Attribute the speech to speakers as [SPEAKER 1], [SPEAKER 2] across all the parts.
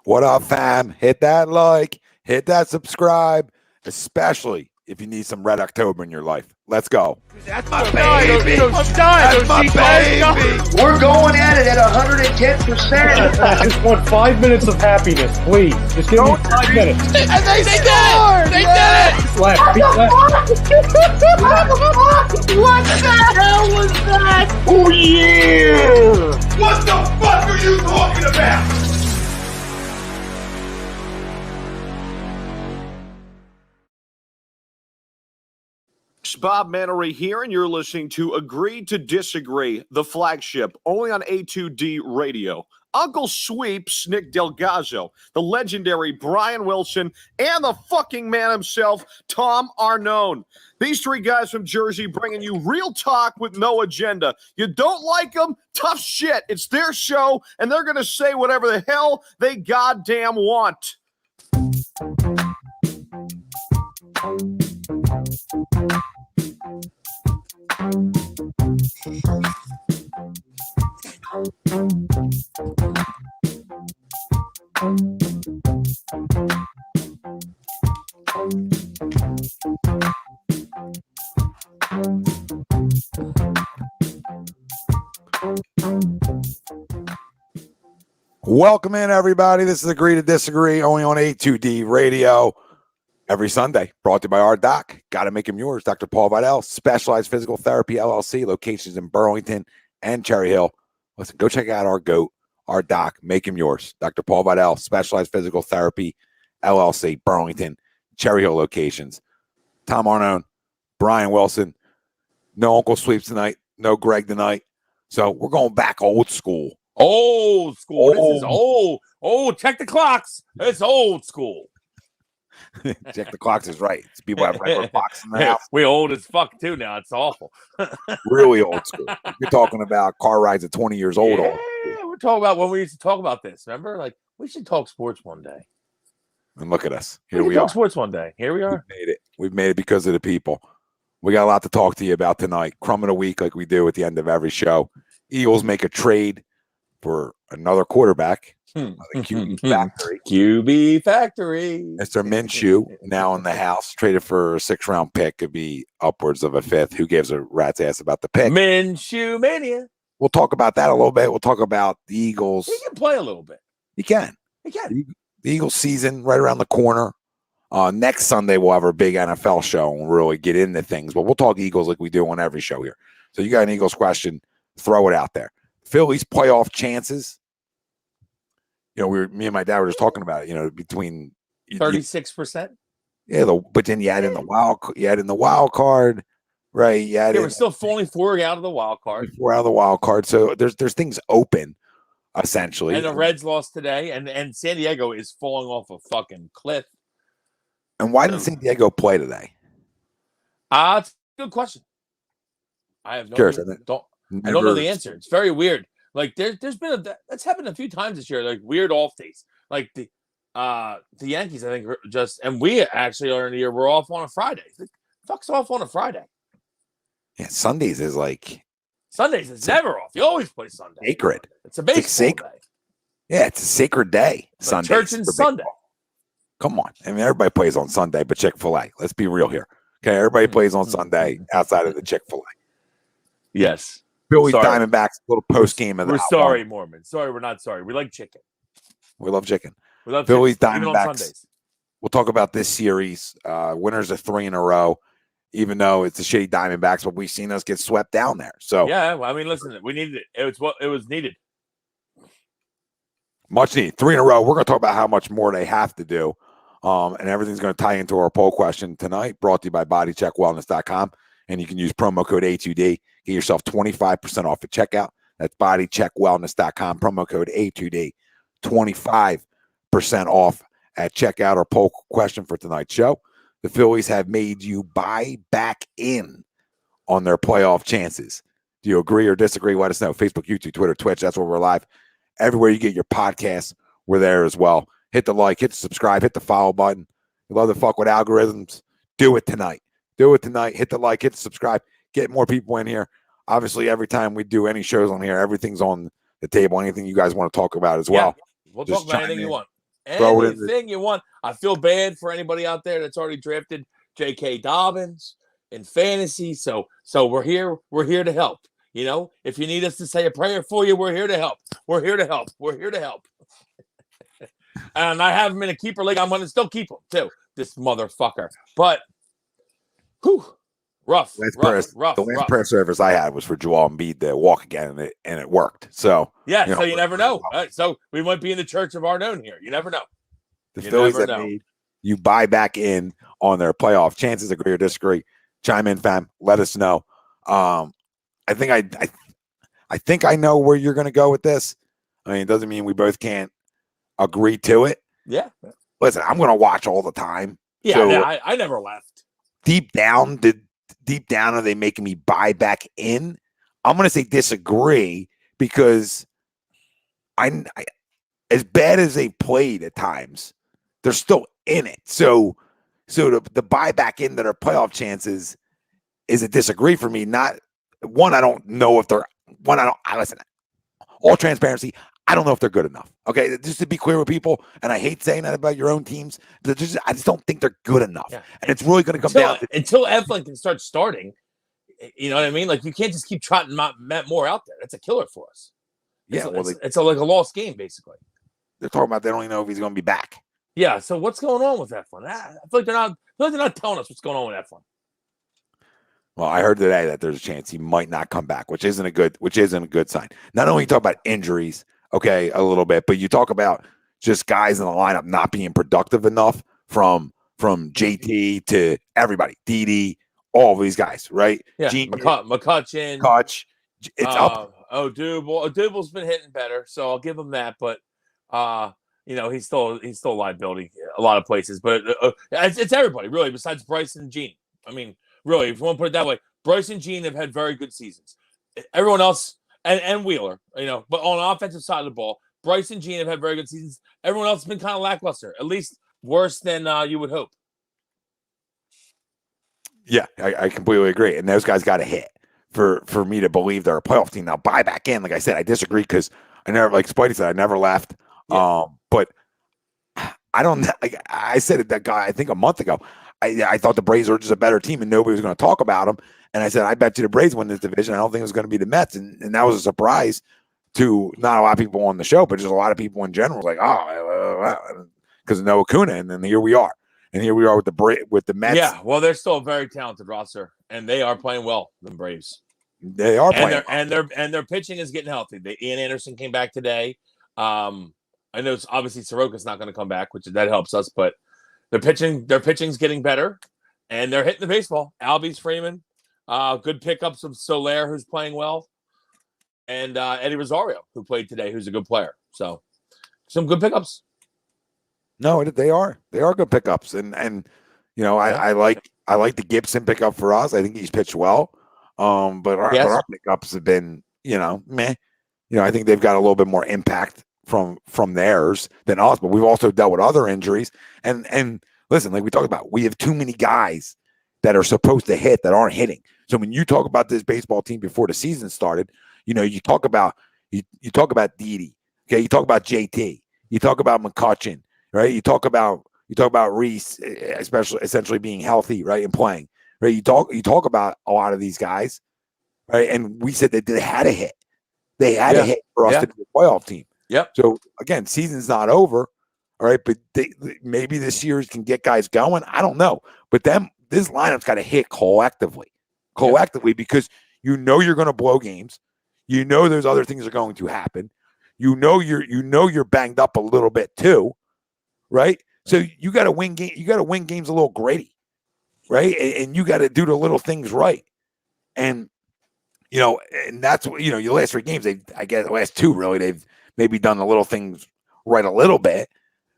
[SPEAKER 1] What up, fam? Hit that like, hit that subscribe, especially if you need some Red October in your life. Let's go.
[SPEAKER 2] That's my baby. That's my baby.
[SPEAKER 3] We're going at it at 110%.
[SPEAKER 4] I just want 5 minutes of happiness, please. Just give me 5 minutes.
[SPEAKER 2] And they scored. They did it.
[SPEAKER 4] Left.
[SPEAKER 3] What the hell was that? Oh, yeah.
[SPEAKER 2] What the fuck are you talking about?
[SPEAKER 5] Bob Mannery here, and you're listening to Agree to Disagree, the flagship, only on A2D Radio. Uncle Sweeps, Nick Delgazzo, the legendary Brian Wilson, and the fucking man himself, Tom Arnone. These three guys from Jersey bringing you real talk with no agenda. You don't like them? Tough shit. It's their show, and they're going to say whatever the hell they goddamn want.
[SPEAKER 1] Welcome in, everybody. This is Agree to Disagree, only on A2D Radio. Every Sunday, brought to you by our doc. Gotta make him yours. Dr. Paul Vidal, Specialized Physical Therapy, LLC, locations in Burlington and Cherry Hill. Listen, go check out our GOAT, our doc. Make him yours. Dr. Paul Vidal, Specialized Physical Therapy, LLC, Burlington, Cherry Hill locations. Tom Arnone, Brian Wilson. No Uncle Sweeps tonight. No Greg tonight. So we're going back old school.
[SPEAKER 6] Old school. This is old. Oh, check the clocks. It's old school.
[SPEAKER 1] Check the clocks is right. It's people have regular clocks in the house.
[SPEAKER 6] We're old as fuck too now. It's awful.
[SPEAKER 1] Really old school. You're talking about car rides at 20 years old.
[SPEAKER 6] Yeah, we're talking about when we used to talk about this. Remember? Like, we should talk sports one day.
[SPEAKER 1] And look at us. Here
[SPEAKER 6] we
[SPEAKER 1] we
[SPEAKER 6] talk
[SPEAKER 1] are.
[SPEAKER 6] Sports one day. Here we are.
[SPEAKER 1] We've made it because of the people. We got a lot to talk to you about tonight. Crumb of the week, like we do at the end of every show. Eagles make a trade for another quarterback. QB Factory.
[SPEAKER 6] QB Factory.
[SPEAKER 1] Mr. Minshew, now in the house, traded for a 6th-round pick. Could be upwards of a 5th. Who gives a rat's ass about the pick?
[SPEAKER 6] Minshew Mania.
[SPEAKER 1] We'll talk about that a little bit. We'll talk about the Eagles.
[SPEAKER 6] He can play a little bit.
[SPEAKER 1] He can. The Eagles season right around the corner. Next Sunday, we'll have our big NFL show and we'll really get into things. But we'll talk Eagles like we do on every show here. So you got an Eagles question, throw it out there. Phillies playoff chances. You know, me and my dad were just talking about it. Between
[SPEAKER 6] 36%.
[SPEAKER 1] Yeah, but then you add in the wild card, right?
[SPEAKER 6] We're still falling 4 out of the wild card.
[SPEAKER 1] 4 out of the wild card. So there's things open, essentially.
[SPEAKER 6] And the Reds lost today, and San Diego is falling off a fucking cliff.
[SPEAKER 1] And why didn't San Diego play today?
[SPEAKER 6] It's a good question. I have no idea. I don't know the answer. It's very weird. Like there's been that's happened a few times this year. Like weird off days. Like the Yankees, I think, and we actually are in the year. We're off on a Friday. The fuck's off on a Friday?
[SPEAKER 1] Yeah, Sundays is like
[SPEAKER 6] Sundays. It's never off. You always play Sunday.
[SPEAKER 1] Sacred.
[SPEAKER 6] It's a baseball day.
[SPEAKER 1] Yeah, it's a sacred day.
[SPEAKER 6] Like
[SPEAKER 1] Sunday.
[SPEAKER 6] Church and Sunday.
[SPEAKER 1] Come on. I mean, everybody plays on Sunday, but Chick-fil-A. Let's be real here. Okay, everybody plays on Sunday outside of the Chick-fil-A.
[SPEAKER 6] Yes.
[SPEAKER 1] Phillies Diamondbacks, little post game of that.
[SPEAKER 6] We're sorry, Mormon. Sorry, we're not sorry. We like chicken.
[SPEAKER 1] We love chicken.
[SPEAKER 6] We love
[SPEAKER 1] Phillies
[SPEAKER 6] chicken,
[SPEAKER 1] Diamondbacks. We'll talk about this series. Winners of 3 in a row, even though it's the shitty Diamondbacks, but we've seen us get swept down there. So
[SPEAKER 6] yeah, well, I mean, listen, we needed it. It was needed.
[SPEAKER 1] Much needed. 3 in a row. We're going to talk about how much more they have to do. And everything's going to tie into our poll question tonight, brought to you by bodycheckwellness.com. And you can use promo code A2D. Get yourself 25% off at checkout. That's bodycheckwellness.com. Promo code A2D. 25% off at checkout. Our poll question for tonight's show. The Phillies have made you buy back in on their playoff chances. Do you agree or disagree? Let us know. Facebook, YouTube, Twitter, Twitch. That's where we're live. Everywhere you get your podcasts, we're there as well. Hit the like, hit the subscribe, hit the follow button. You love to fuck with algorithms. Do it tonight. Do it tonight. Hit the like, hit the subscribe. Get more people in here. Obviously, every time we do any shows on here, everything's on the table. Anything you guys want to talk about as well.
[SPEAKER 6] We'll talk about anything you want. Anything you want. I feel bad for anybody out there that's already drafted J.K. Dobbins in fantasy. So we're here. We're here to help. If you need us to say a prayer for you, we're here to help. We're here to help. We're here to help. And I have him in a keeper league. I'm going to still keep him too. This motherfucker. But, rough.
[SPEAKER 1] The last prayer service I had was for Joel Embiid to walk again, and it worked. So
[SPEAKER 6] so you never know. So we might be in the church of Arnone here. You never know.
[SPEAKER 1] The Phillies that made you buy back in on their playoff chances. Agree or disagree? Chime in, fam. Let us know. I think I know where you're going to go with this. I mean, it doesn't mean we both can't agree to it.
[SPEAKER 6] Yeah.
[SPEAKER 1] Listen, I'm going to watch all the time.
[SPEAKER 6] Yeah, so, I never left.
[SPEAKER 1] Deep down, are they making me buy back in? I'm going to say disagree because I as bad as they played at times, they're still in it. So the buy back in that are playoff chances is a disagree for me. Not one. I don't know if they're one. Listen. All transparency. I don't know if they're good enough. Okay, just to be clear with people, and I hate saying that about your own teams, but I just don't think they're good enough. Yeah. And it's really going to come down to
[SPEAKER 6] until Eflin can start starting. You know what I mean? Like you can't just keep trotting Matt Moore out there. That's a killer for us. It's like a lost game basically.
[SPEAKER 1] They're talking about they don't even know if he's going to be back.
[SPEAKER 6] Yeah. So what's going on with Eflin? I feel like they're not telling us what's going on with Eflin.
[SPEAKER 1] Well, I heard today that there's a chance he might not come back, which isn't a good sign. Not only you talk about injuries, okay, a little bit, but you talk about just guys in the lineup not being productive enough from JT to everybody, Didi, all of these guys, right?
[SPEAKER 6] Yeah, McCutcheon.
[SPEAKER 1] It's up.
[SPEAKER 6] Odubel's been hitting better, so I'll give him that. But he's still a liability a lot of places. But it's everybody really, besides Bryce and Gene. I mean, really, if you want to put it that way, Bryce and Gene have had very good seasons. Everyone else. And Wheeler, but on the offensive side of the ball, Bryce and Gene have had very good seasons. Everyone else has been kind of lackluster, at least worse than you would hope.
[SPEAKER 1] Yeah, I completely agree. And those guys got to hit for me to believe they're a playoff team. Now, buy back in, like I said, I disagree because I never, like Spidey said, I never left. Yeah. But I don't. I said it that guy I think a month ago. I thought the Braves were just a better team and nobody was going to talk about them. And I said, I bet you the Braves win this division. I don't think it was going to be the Mets. And that was a surprise to not a lot of people on the show, but just a lot of people in general. Like, because of no Acuna. And then here we are. And here we are with the Mets.
[SPEAKER 6] Yeah, well, they're still a very talented roster. And they are playing well, the Braves.
[SPEAKER 1] They are playing
[SPEAKER 6] well. And their pitching is getting healthy. Ian Anderson came back today. I know obviously Soroka's not going to come back, which that helps us. But their pitching's getting better. And they're hitting the baseball. Albies Freeman. Good pickups of Soler, who's playing well, and Eddie Rosario, who played today, who's a good player. So, some good pickups.
[SPEAKER 1] No, they are good pickups, and I like the Gibson pickup for us. I think he's pitched well, but our pickups have been meh. I think they've got a little bit more impact from theirs than us, but we've also dealt with other injuries. And listen, like we talked about, we have too many guys that are supposed to hit that aren't hitting. So when you talk about this baseball team before the season started, you talk about Didi, okay, you talk about JT, you talk about McCutcheon, right? You talk about Reese, essentially being healthy, right, and playing, right? You talk about a lot of these guys, right? And we said that they had to hit. They had to hit for us to be a playoff team.
[SPEAKER 6] Yep.
[SPEAKER 1] So again, season's not over, all right, but maybe this series can get guys going. I don't know, but this lineup's got to hit collectively because you're going to blow games. There's other things are going to happen. You're banged up a little bit too, right? So you got to win game. You got to win games a little gritty, right? And you got to do the little things right. And and that's what your last 3 games. I guess the last 2 really they've maybe done the little things right a little bit.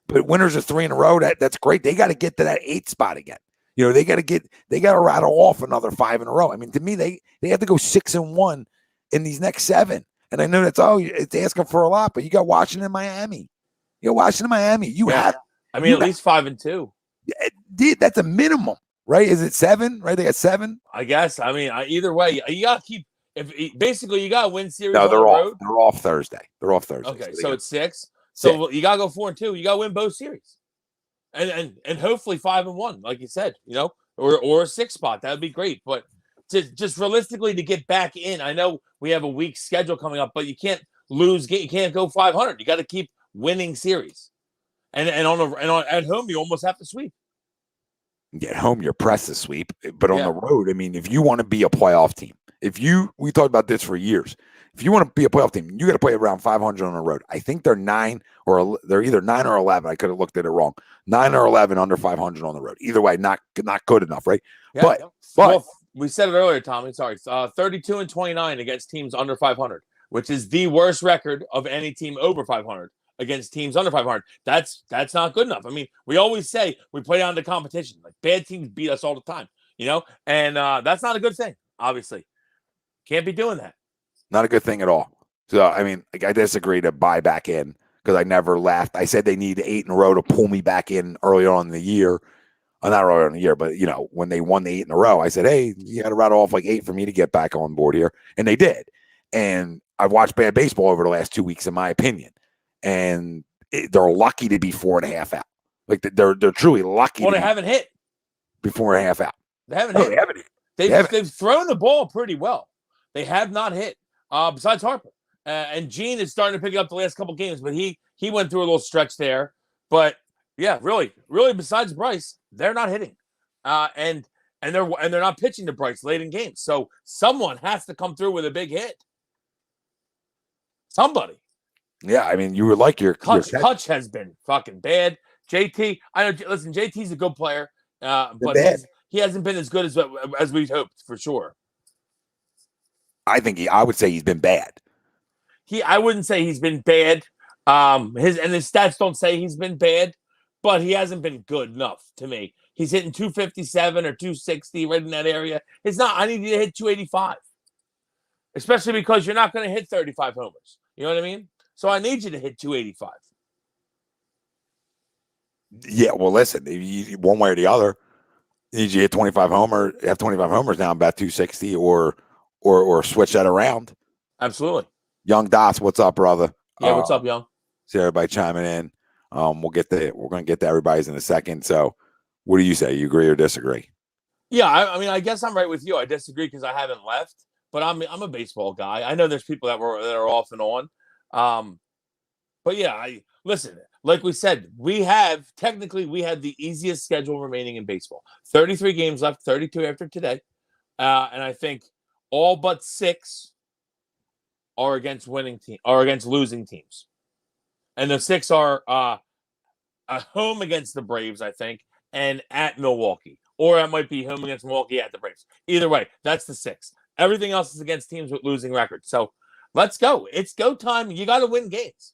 [SPEAKER 1] But winners of 3 in a row. That's great. They got to get to that 8th spot again. They got to rattle off another 5 in a row. I mean, to me, they have to go 6-1 in these next 7. And I know it's asking for a lot, but you got Washington, Miami. You have.
[SPEAKER 6] I mean, at least 5-2.
[SPEAKER 1] That's a minimum, right? Is it 7? Right? They got 7.
[SPEAKER 6] I guess. I mean, either way, you got to keep. Basically, you got to win series.
[SPEAKER 1] No,
[SPEAKER 6] they're
[SPEAKER 1] off. They're off Thursday.
[SPEAKER 6] Okay, so it's 6. So you gotta go 4-2. You gotta win both series, and hopefully 5-1, like you said, or a 6 spot. That would be great. But just realistically to get back in, I know we have a weak schedule coming up, but you can't lose. You can't go 500. You got to keep winning series, and at home you almost have to sweep.
[SPEAKER 1] At home, you're pressed to sweep, but on the road, I mean, if you want to be a playoff team, we talked about this for years. If you want to be a playoff team, you got to play around 500 on the road. I think they're either 9 or 11. I could have looked at it wrong. 9 or 11 under 500 on the road. Either way, not good enough, right?
[SPEAKER 6] Yeah, but we said it earlier, Tommy. Sorry, 32-29 against teams under 500, which is the worst record of any team over 500 against teams under 500. That's not good enough. I mean, we always say we play down to competition. Like bad teams beat us all the time, and that's not a good thing. Obviously, can't be doing that.
[SPEAKER 1] Not a good thing at all. So, I mean, I disagree to buy back in because I never laughed. I said they need 8 in a row to pull me back in earlier on in the year. Not earlier in the year, but, when they won the 8 in a row, I said, hey, you got to rattle off like 8 for me to get back on board here. And they did. And I've watched bad baseball over the last 2 weeks, in my opinion. And they're lucky to be 4.5 out. Like, they're truly lucky.
[SPEAKER 6] Well, they haven't hit.
[SPEAKER 1] Be 4.5 out.
[SPEAKER 6] They haven't hit.
[SPEAKER 1] They haven't hit.
[SPEAKER 6] They've thrown the ball pretty well. They have not hit. Besides Harper, and Gene is starting to pick up the last couple games, but he went through a little stretch there. But yeah, really, besides Bryce, they're not hitting, and they're not pitching to Bryce late in games. So someone has to come through with a big hit. Somebody.
[SPEAKER 1] Yeah, I mean, you were like your
[SPEAKER 6] touch has been fucking bad. JT, I know. Listen, JT's a good player, but he hasn't been as good as we'd hoped for sure.
[SPEAKER 1] I would say he's been bad.
[SPEAKER 6] I wouldn't say he's been bad. His stats don't say he's been bad, but he hasn't been good enough to me. He's hitting 257 or 260 right in that area. It's not. I need you to hit 285, especially because you're not going to hit 35 homers. You know what I mean? So I need you to hit 285.
[SPEAKER 1] Yeah. Well, listen, one way or the other, you need you to hit 25 homers. Have 25 homers now, about 260 or switch that around.
[SPEAKER 6] Absolutely.
[SPEAKER 1] Young Dots, what's up, brother?
[SPEAKER 6] Yeah, what's up, Young?
[SPEAKER 1] See everybody chiming in. We're going to get to everybody's in a second. So what do you say? You agree or disagree?
[SPEAKER 6] Yeah, I mean, I guess I'm right with you. I disagree because I haven't left, but I'm a baseball guy. I know there's people that are off and on. But yeah, listen, like we said, we have the easiest schedule remaining in baseball. 33 games left, 32 after today. And I think all but 6 are against losing teams. And the 6 are at home against the Braves, I think, and at Milwaukee. Or it might be home against Milwaukee at the Braves. Either way, that's the 6. Everything else is against teams with losing records. So let's go. It's go time. You got to win games.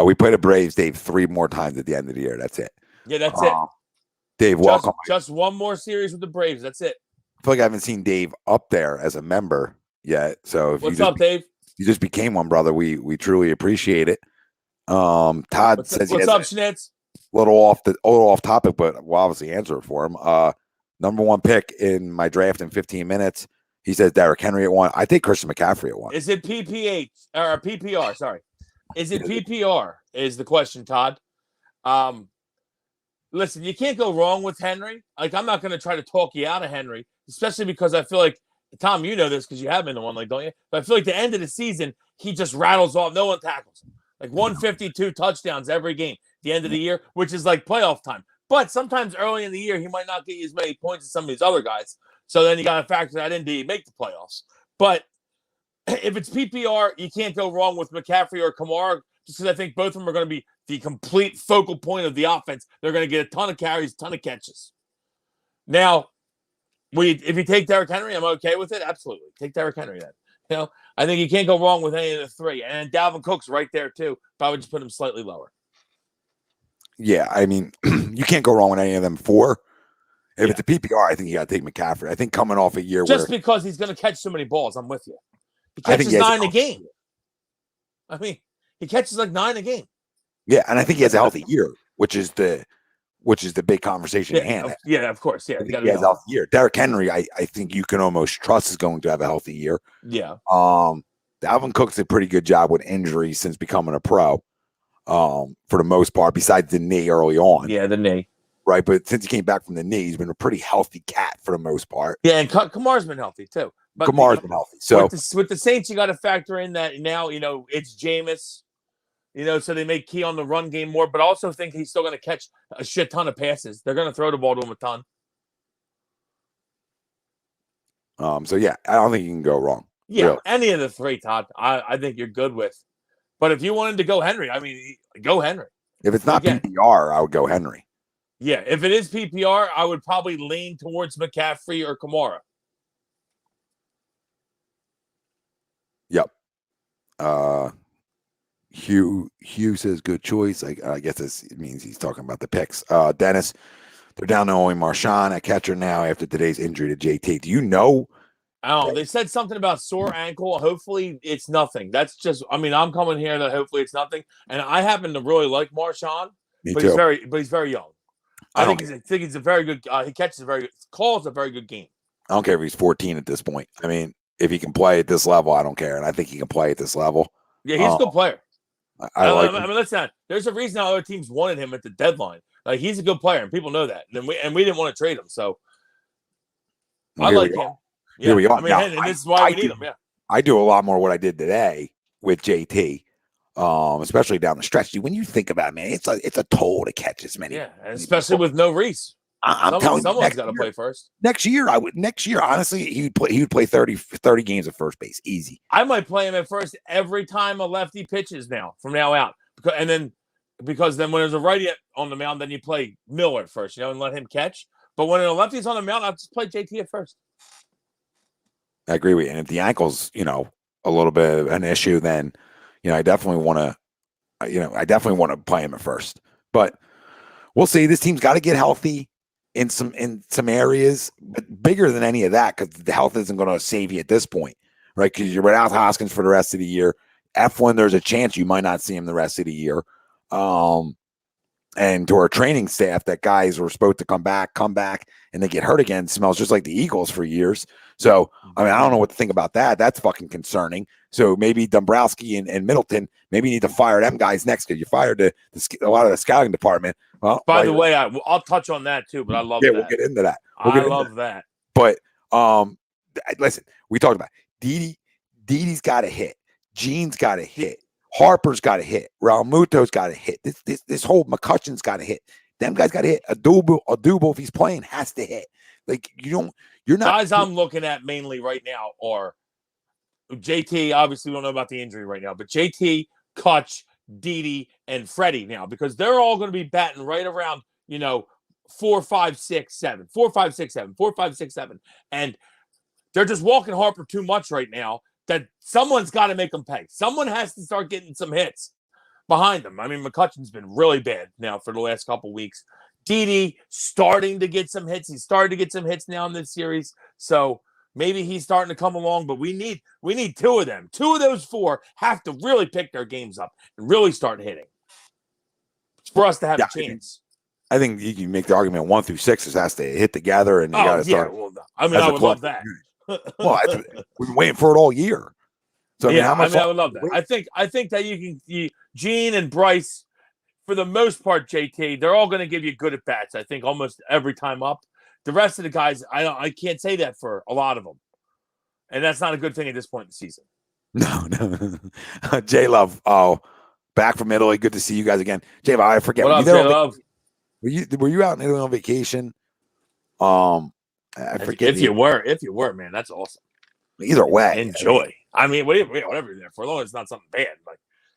[SPEAKER 1] We play the Braves, Dave, 3 more times at the end of the year. That's it.
[SPEAKER 6] Yeah, that's it.
[SPEAKER 1] Dave, welcome.
[SPEAKER 6] Just one more series with the Braves. That's it.
[SPEAKER 1] I feel like I haven't seen Dave up there as a member yet. So
[SPEAKER 6] what's up, Dave?
[SPEAKER 1] You just became one, brother. We truly appreciate it. Todd says
[SPEAKER 6] what's up, Schnitz?
[SPEAKER 1] A little off topic, but we'll obviously answer it for him. Number 1 pick in my draft in 15 minutes. He says Derrick Henry at 1. I think Christian McCaffrey at 1.
[SPEAKER 6] Is it PPR? Sorry. Is it PPR? Is the question, Todd? Listen, you can't go wrong with Henry. Like, I'm not going to try to talk you out of Henry, especially because I feel like, Tom, you know this because you have been the one, like, don't you? But I feel like the end of the season, he just rattles off. No one tackles him. Like 152 touchdowns every game at the end of the year, which is like playoff time. But sometimes early in the year, he might not get as many points as some of these other guys. So then you got to factor that in. Do you make the playoffs? But if it's PPR, you can't go wrong with McCaffrey or Kamara, just because I think both of them are going to be the complete focal point of the offense. They're going to get a ton of carries, ton of catches. Now, if you take Derrick Henry, I'm okay with it. Absolutely. Take Derrick Henry then. I think you can't go wrong with any of the 3. And Dalvin Cook's right there too. But I would just put him slightly lower.
[SPEAKER 1] Yeah, I mean, you can't go wrong with any of them 4. If it's a PPR, I think you got to take McCaffrey. I think coming off a year
[SPEAKER 6] because he's going to catch so many balls, I'm with you. He catches 9 a game. I mean, he catches like 9 a game.
[SPEAKER 1] Yeah, and I think he has a healthy year, which is the big conversation at hand.
[SPEAKER 6] Yeah, of course. Yeah,
[SPEAKER 1] he has a healthy year. Derrick Henry, I think you can almost trust is going to have a healthy year.
[SPEAKER 6] Yeah.
[SPEAKER 1] Dalvin Cook's a pretty good job with injuries since becoming a pro, for the most part, besides the knee early on.
[SPEAKER 6] Yeah, the knee.
[SPEAKER 1] Right, but since he came back from the knee, he's been a pretty healthy cat for the most part.
[SPEAKER 6] Yeah, and Kamar's been healthy too. But
[SPEAKER 1] Kamar's been healthy. So
[SPEAKER 6] with the Saints, you got to factor in that now, it's Jameis, so they may key on the run game more, but I also think he's still going to catch a shit ton of passes. They're going to throw the ball to him a ton.
[SPEAKER 1] So yeah, I don't think you can go wrong.
[SPEAKER 6] Yeah,
[SPEAKER 1] really.
[SPEAKER 6] Any of the three, Todd, I think you're good with. But if you wanted to go Henry, go Henry.
[SPEAKER 1] If it's not PPR, I would go Henry.
[SPEAKER 6] Yeah, if it is PPR, I would probably lean towards McCaffrey or Kamara.
[SPEAKER 1] Yep. Hugh says good choice. I guess this means he's talking about the picks. Dennis, they're down to only Marshawn at catcher now after today's injury to JT. Do you know?
[SPEAKER 6] Oh, they said something about sore ankle. Hopefully it's nothing. That's just, I'm coming here that hopefully it's nothing. And I happen to really like Marshawn, but he's very young. I think he's a very good. He catches calls a very good game.
[SPEAKER 1] I don't care if he's 14 at this point. If he can play at this level, I don't care, and I think he can play at this level.
[SPEAKER 6] Yeah, he's a good player.
[SPEAKER 1] I like him.
[SPEAKER 6] Listen, there's a reason how other teams wanted him at the deadline. Like, he's a good player, and people know that. And we didn't want to trade him, so I like him. Yeah.
[SPEAKER 1] Here we are.
[SPEAKER 6] And this is why we need him. Yeah, I
[SPEAKER 1] do a lot more what I did today with JT. Especially down the stretch. When you think about it, man, it's a toll to catch as many.
[SPEAKER 6] Yeah, especially with no Reese.
[SPEAKER 1] I'm telling you,
[SPEAKER 6] someone's got to play first.
[SPEAKER 1] Next year, honestly, he would play 30 games at first base, easy.
[SPEAKER 6] I might play him at first every time a lefty pitches from now out, because then when there's a righty on the mound, then you play Miller at first, and let him catch. But when a lefty's on the mound, I'll just play JT at first.
[SPEAKER 1] I agree with you. And if the ankle's a little bit of an issue, then I definitely want to play him at first. But we'll see. This team's got to get healthy in some areas, but bigger than any of that, because the health isn't going to save you at this point, right? Because you're without Hoskins for the rest of the year. F1, there's a chance you might not see him the rest of the year. And to our training staff, that guys were supposed to come back, and they get hurt again. Smells just like the Eagles for years. So, I don't know what to think about that. That's fucking concerning. So maybe Dombrowski and Middleton, maybe you need to fire them guys next, because you fired a lot of the scouting department. Well,
[SPEAKER 6] by the way, I'll touch on that too, but I love that.
[SPEAKER 1] We'll get into that.
[SPEAKER 6] I love that.
[SPEAKER 1] But listen, we talked about Didi's got to hit. Gene's got to hit. Harper's got to hit. Raul Muto's got to hit. This whole McCutcheon's got to hit. Them guys got to hit. Adubo, if he's playing, has to hit. Like, you're not.
[SPEAKER 6] Guys I'm looking at mainly right now are JT. Obviously, we don't know about the injury right now, but JT, Kutch, Didi, and Freddie now, because they're all going to be batting right around, 4, 5, 6, 7, 4, 5, 6, 7, 4, 5, 6, 7. And they're just walking Harper too much right now, that someone's got to make them pay. Someone has to start getting some hits behind them. McCutcheon's been really bad now for the last couple weeks. Didi starting to get some hits. He's started to get some hits now in this series. So maybe he's starting to come along, but we need two of them. Two of those four have to really pick their games up and really start hitting for us to have a chance.
[SPEAKER 1] I think you can make the argument 1 through 6 has to hit together, and you got to start.
[SPEAKER 6] Well, I would love that.
[SPEAKER 1] Well, we've been waiting for it all year. So
[SPEAKER 6] I would love that. I think that Gene and Bryce, for the most part, JT, they're all going to give you good at bats. I think almost every time up. The rest of the guys, I can't say that for a lot of them, and that's not a good thing at this point in the season.
[SPEAKER 1] No. J Love, back from Italy. Good to see you guys again. J Love, I forget.
[SPEAKER 6] What up, J Love?
[SPEAKER 1] Were you out in Italy on vacation? I forget.
[SPEAKER 6] If you were, man, that's awesome.
[SPEAKER 1] Either way,
[SPEAKER 6] enjoy. Whatever you're there for, as long as it's not something bad.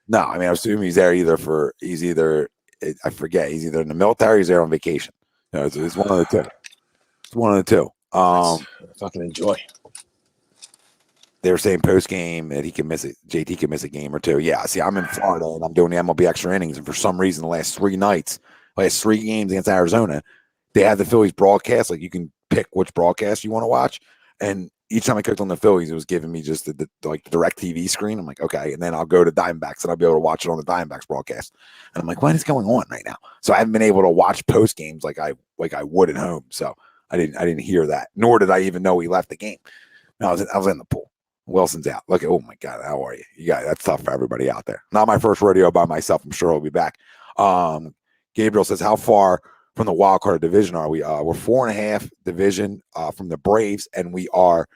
[SPEAKER 1] No, I assume he's there he's either in the military or he's there on vacation. It's one of the two. It's one of the two.
[SPEAKER 6] Fucking enjoy.
[SPEAKER 1] They were saying post game that JT can miss a game or two. Yeah, see, I'm in Florida and I'm doing the MLB extra innings, and for some reason, the last 3 games against Arizona, they had the Phillies broadcast. Like, you can pick which broadcast you want to watch, and each time I clicked on the Phillies, it was giving me just the direct TV screen. I'm like, okay, and then I'll go to Diamondbacks and I'll be able to watch it on the Diamondbacks broadcast. And I'm like, what is going on right now? So I haven't been able to watch post games like I would at home. So I didn't hear that, nor did I even know he left the game. No, I was in the pool. Wilson's out. Look, oh my God, how are you? You got that's tough for everybody out there. Not my first rodeo by myself. I'm sure I'll be back. Gabriel says, how far from the wild card division are we? We're 4.5 division from the Braves, and we are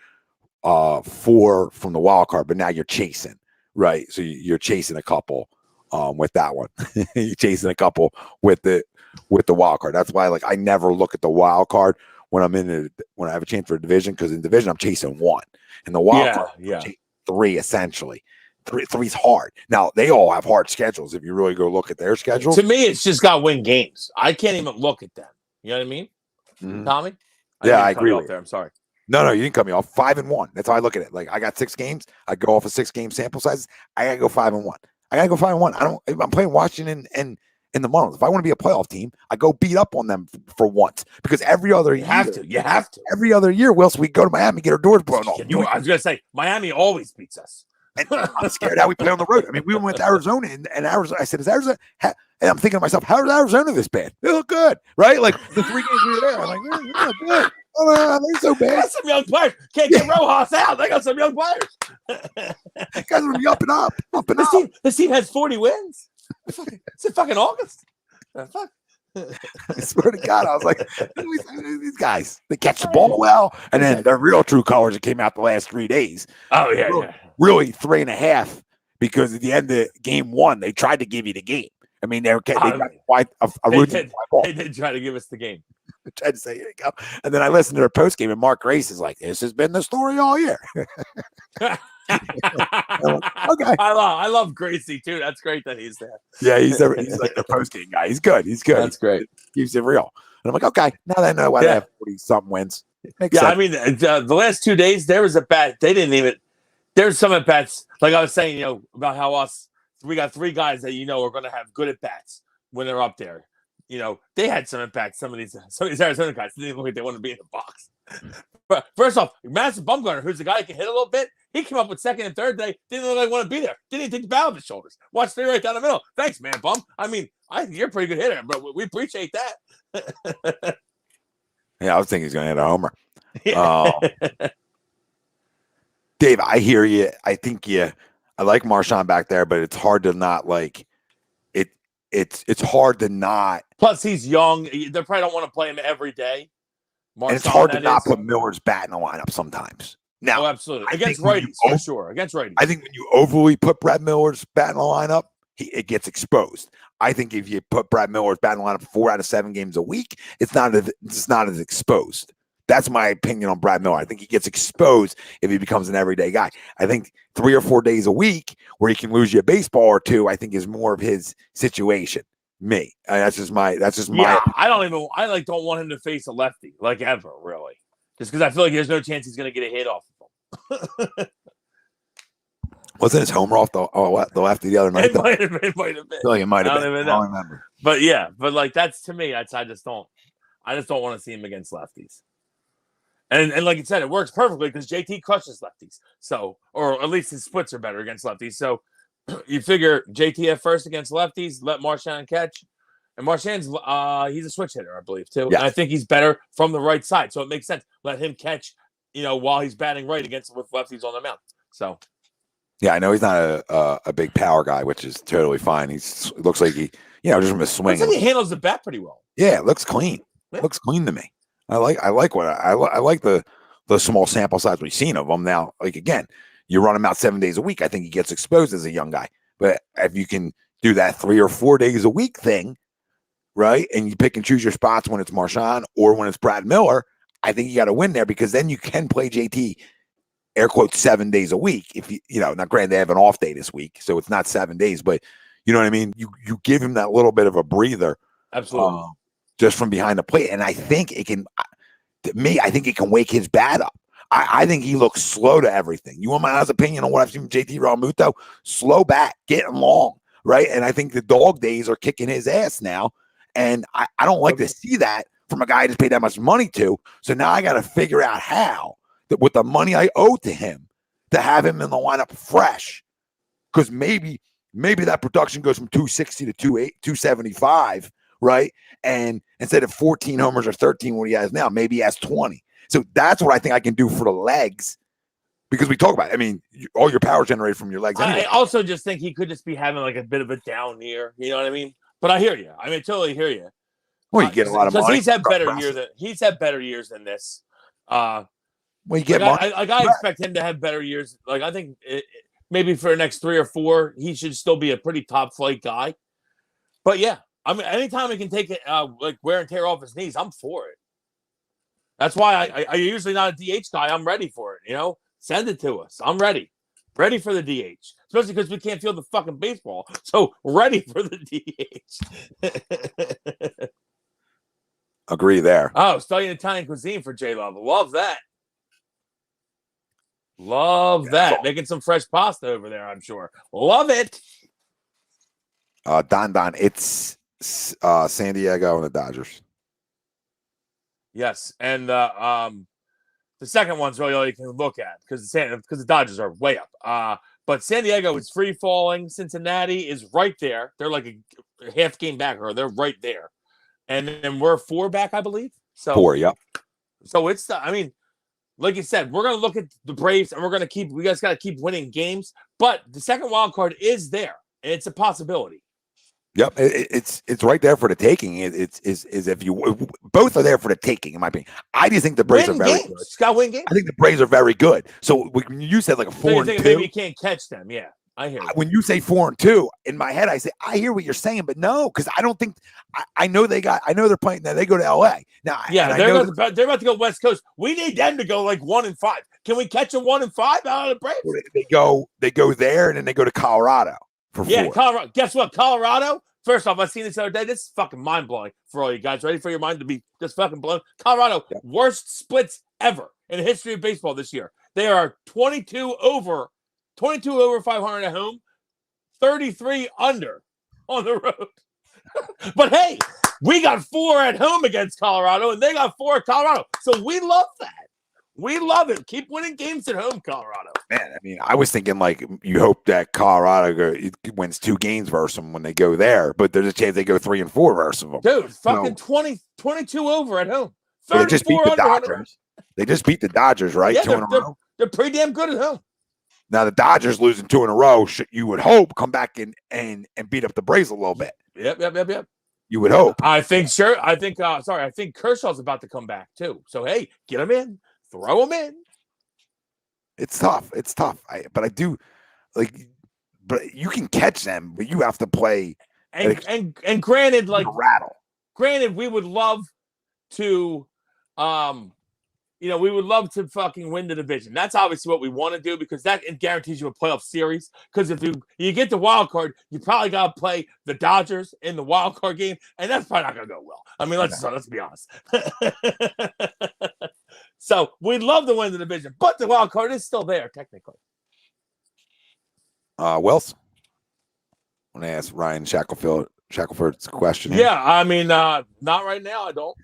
[SPEAKER 1] 4 from the wild card. But now you're chasing, right? So you're chasing a couple with that one. You're chasing a couple with the wild card. That's why, like, I never look at the wild card when when I have a chance for a division, because in division I'm chasing 1, and the wild card I'm chasing 3 essentially. Three's hard. Now they all have hard schedules. If you really go look at their schedule,
[SPEAKER 6] to me, it's just got to win games. I can't even look at them. You know what I mean, Tommy?
[SPEAKER 1] I agree with you.
[SPEAKER 6] There. I'm sorry.
[SPEAKER 1] No, you didn't cut me off. 5-1. That's how I look at it. Like, I got 6 games. I go off of 6 game sample sizes. I gotta go 5-1. I gotta go 5-1. I'm playing Washington and in the Marlins. If I want to be a playoff team, I go beat up on them for once, because every other year,
[SPEAKER 6] you have to.
[SPEAKER 1] Every other year, Wilson, we go to Miami, get our doors blown off.
[SPEAKER 6] I was gonna say Miami always beats us.
[SPEAKER 1] And I'm scared how we play on the road. I mean, we went to Arizona, and Arizona. I said, "Is Arizona?" And I'm thinking to myself, "How is Arizona this bad? They look good, right?" Like the 3 games we were there, I'm like, "They're not good. They're so bad."
[SPEAKER 6] They got some young players. Can't get Rojas out. They got some young players.
[SPEAKER 1] Guys are gonna be up and up.
[SPEAKER 6] This team has 40 wins. It's in fucking August. Fuck.
[SPEAKER 1] I swear to God, I was like, these guys, they catch the ball well, and then their real true colors that came out the last 3 days.
[SPEAKER 6] Oh yeah,
[SPEAKER 1] really 3.5, because at the end of game 1, they tried to give you the game. I mean, they
[SPEAKER 6] did try to give us the game.
[SPEAKER 1] Tried to say, here you go. And then I listened to their post game, and Mark Grace is like, "This has been the story all year."
[SPEAKER 6] Okay, I love Gracie too. That's great that he's there.
[SPEAKER 1] Yeah, he's like the post game guy. He's good.
[SPEAKER 6] That's great.
[SPEAKER 1] He keeps it real. And I'm like, okay, now that I know why they have 40-something wins. Makes sense.
[SPEAKER 6] I mean, the last 2 days there was a bat. They didn't even. There's some at bats, like I was saying, about how we got 3 guys that are going to have good at bats when they're up there. They had some at bats. Some of these Arizona guys didn't look like they want to be in the box. But first off, Madison Bumgarner, who's the guy that can hit a little bit, he came up with second and third day. Didn't look like want to be there. Didn't even take the bat off his shoulders. Watched 3 right down the middle. Thanks, man, Bum. I mean, you're a pretty good hitter, but we appreciate that.
[SPEAKER 1] Yeah, I was thinking he's going to hit a homer. Dave, I hear you. I think I like Marshawn back there, but it's hard to not like it. It's hard to not.
[SPEAKER 6] Plus, he's young. They probably don't want to play him every day. Marshawn,
[SPEAKER 1] and it's hard to not put Miller's bat in the lineup sometimes. Now,
[SPEAKER 6] absolutely. Against righties, for sure. Against righties.
[SPEAKER 1] I think when you overly put Brad Miller's bat in the lineup, it gets exposed. I think if you put Brad Miller's bat in the lineup 4 out of 7 games a week, it's not as exposed. That's my opinion on Brad Miller. I think he gets exposed if he becomes an everyday guy. I think 3 or 4 days a week where he can lose you a baseball or 2, I think is more of his situation. That's just my.
[SPEAKER 6] I don't want him to face a lefty like ever, really. Just because I feel like there's no chance he's going to get a hit off of him.
[SPEAKER 1] Wasn't his homer off the lefty the other night?
[SPEAKER 6] It might have been.
[SPEAKER 1] I feel like it might have been. I don't remember.
[SPEAKER 6] But yeah, like that's to me. I just don't want to see him against lefties. And like you said, it works perfectly because JT crushes lefties. So, or at least his splits are better against lefties. So you figure JT at first against lefties, let Marshawn catch. And Marshawn's he's a switch hitter, I believe, too. Yeah. And I think he's better from the right side. So it makes sense. Let him catch, while he's batting right with lefties on the mound. So
[SPEAKER 1] yeah, I know he's not a big power guy, which is totally fine. It looks like he, just from his swing.
[SPEAKER 6] Looks like he handles the bat pretty well.
[SPEAKER 1] Yeah, it looks clean. Yeah. It looks clean to me. I like the small sample size we've seen of him now. Like, again, you run him out 7 days a week. I think he gets exposed as a young guy. But if you can do that 3 or 4 days a week thing, right, and you pick and choose your spots when it's Marshawn or when it's Brad Miller, I think you got to win there, because then you can play JT, air quotes, 7 days a week. If now granted they have an off day this week, so it's not 7 days, but you know what I mean. You give him that little bit of a breather.
[SPEAKER 6] Absolutely.
[SPEAKER 1] Just from behind the plate. And I think it can, I think it can wake his bat up. I think he looks slow to everything. You want my honest opinion on what I've seen from JT Realmuto? Slow bat, getting long, right? And I think the dog days are kicking his ass now. And I don't like to see that from a guy I just paid that much money to. So now I got to figure out how, that with the money I owe to him, to have him in the lineup fresh. Because maybe that production goes from 260 to 275, right? And instead of 14 homers or 13, what he has now, maybe he has 20. So that's what I think I can do for the legs Because we talk about it. I mean, all your power generated from your legs anyway.
[SPEAKER 6] I also just think he could just be having like a bit of a down year. You know what I mean? But I hear you. I mean, I totally hear you.
[SPEAKER 1] Well, you get a lot of money.
[SPEAKER 6] Because he's had better years than this.
[SPEAKER 1] Well, you get money.
[SPEAKER 6] I expect him to have better years. Like, I think maybe for the next 3 or 4, he should still be a pretty top flight guy. But yeah, I mean, anytime he can take it, like wear and tear off his knees, I'm for it. That's why I usually not a DH guy. I'm ready for it. You know, send it to us. I'm ready for the DH, especially because we can't field the fucking baseball. So ready for the DH.
[SPEAKER 1] Agree there.
[SPEAKER 6] Oh, studying Italian cuisine for J Love. Love that. Love that. Making some fresh pasta over there, I'm sure. Love it.
[SPEAKER 1] Don, it's San Diego and the Dodgers.
[SPEAKER 6] Yes, and the second one's really all you can look at because the Dodgers are way up. But San Diego is free falling. Cincinnati is right there. They're like a half game back, or they're right there. And then we're 4 back, I believe. So
[SPEAKER 1] 4, yep.
[SPEAKER 6] So it's I mean, like you said, we're gonna look at the Braves and we guys gotta keep winning games. But the second wild card is there, and it's a possibility.
[SPEAKER 1] Yep, it's right there for the taking. It's if you both are there for the taking, in my opinion. I just think the Braves are very good.
[SPEAKER 6] Got to win games.
[SPEAKER 1] I think the Braves are very good. So when you said like a 4-2,
[SPEAKER 6] maybe you can't catch them. Yeah, I hear you.
[SPEAKER 1] When you say 4-2, in my head I say I hear what you're saying, but no, because I don't think I know they're playing now. They go to LA now.
[SPEAKER 6] Yeah, they're about to go West Coast. We need them to go like 1-5. Can we catch a 1-5 out of the Braves?
[SPEAKER 1] They go there and then they go to Colorado.
[SPEAKER 6] Yeah, Colorado. Guess what? Colorado. First off, I seen this the other day. This is fucking mind blowing for all you guys. Ready for your mind to be just fucking blown? Colorado, worst splits ever in the history of baseball this year. They are 22 over 500 at home, 33 under on the road. But hey, we got 4 at home against Colorado, and they got 4 at Colorado. So we love that. We love it. Keep winning games at home, Colorado.
[SPEAKER 1] Man, I mean, I was thinking like you hope that Colorado wins 2 games versus them when they go there, but there's a chance they go 3 and 4 versus them.
[SPEAKER 6] Dude, fucking 22 over at home.
[SPEAKER 1] They just beat the Dodgers. They just beat the Dodgers, right?
[SPEAKER 6] Yeah,
[SPEAKER 1] 2 in a row.
[SPEAKER 6] They're pretty damn good at home.
[SPEAKER 1] Now the Dodgers losing 2 in a row, you would hope come back and beat up the Braves a little bit.
[SPEAKER 6] Yep.
[SPEAKER 1] You would hope.
[SPEAKER 6] I think Kershaw's about to come back too. So hey, get him in. Throw them in.
[SPEAKER 1] It's tough. But I do like. But you can catch them, but you have to play.
[SPEAKER 6] And granted, like
[SPEAKER 1] rattle.
[SPEAKER 6] Granted, we would love to, we would love to fucking win the division. That's obviously what we want to do because that guarantees you a playoff series. Because if you get the wild card, you probably got to play the Dodgers in the wild card game, and that's probably not going to go well. I mean, let's be honest. So we'd love to win the division, but the wild card is still there technically.
[SPEAKER 1] Wells, I want to ask Ryan Shackelford's question.
[SPEAKER 6] Yeah, I mean, not right now. I don't.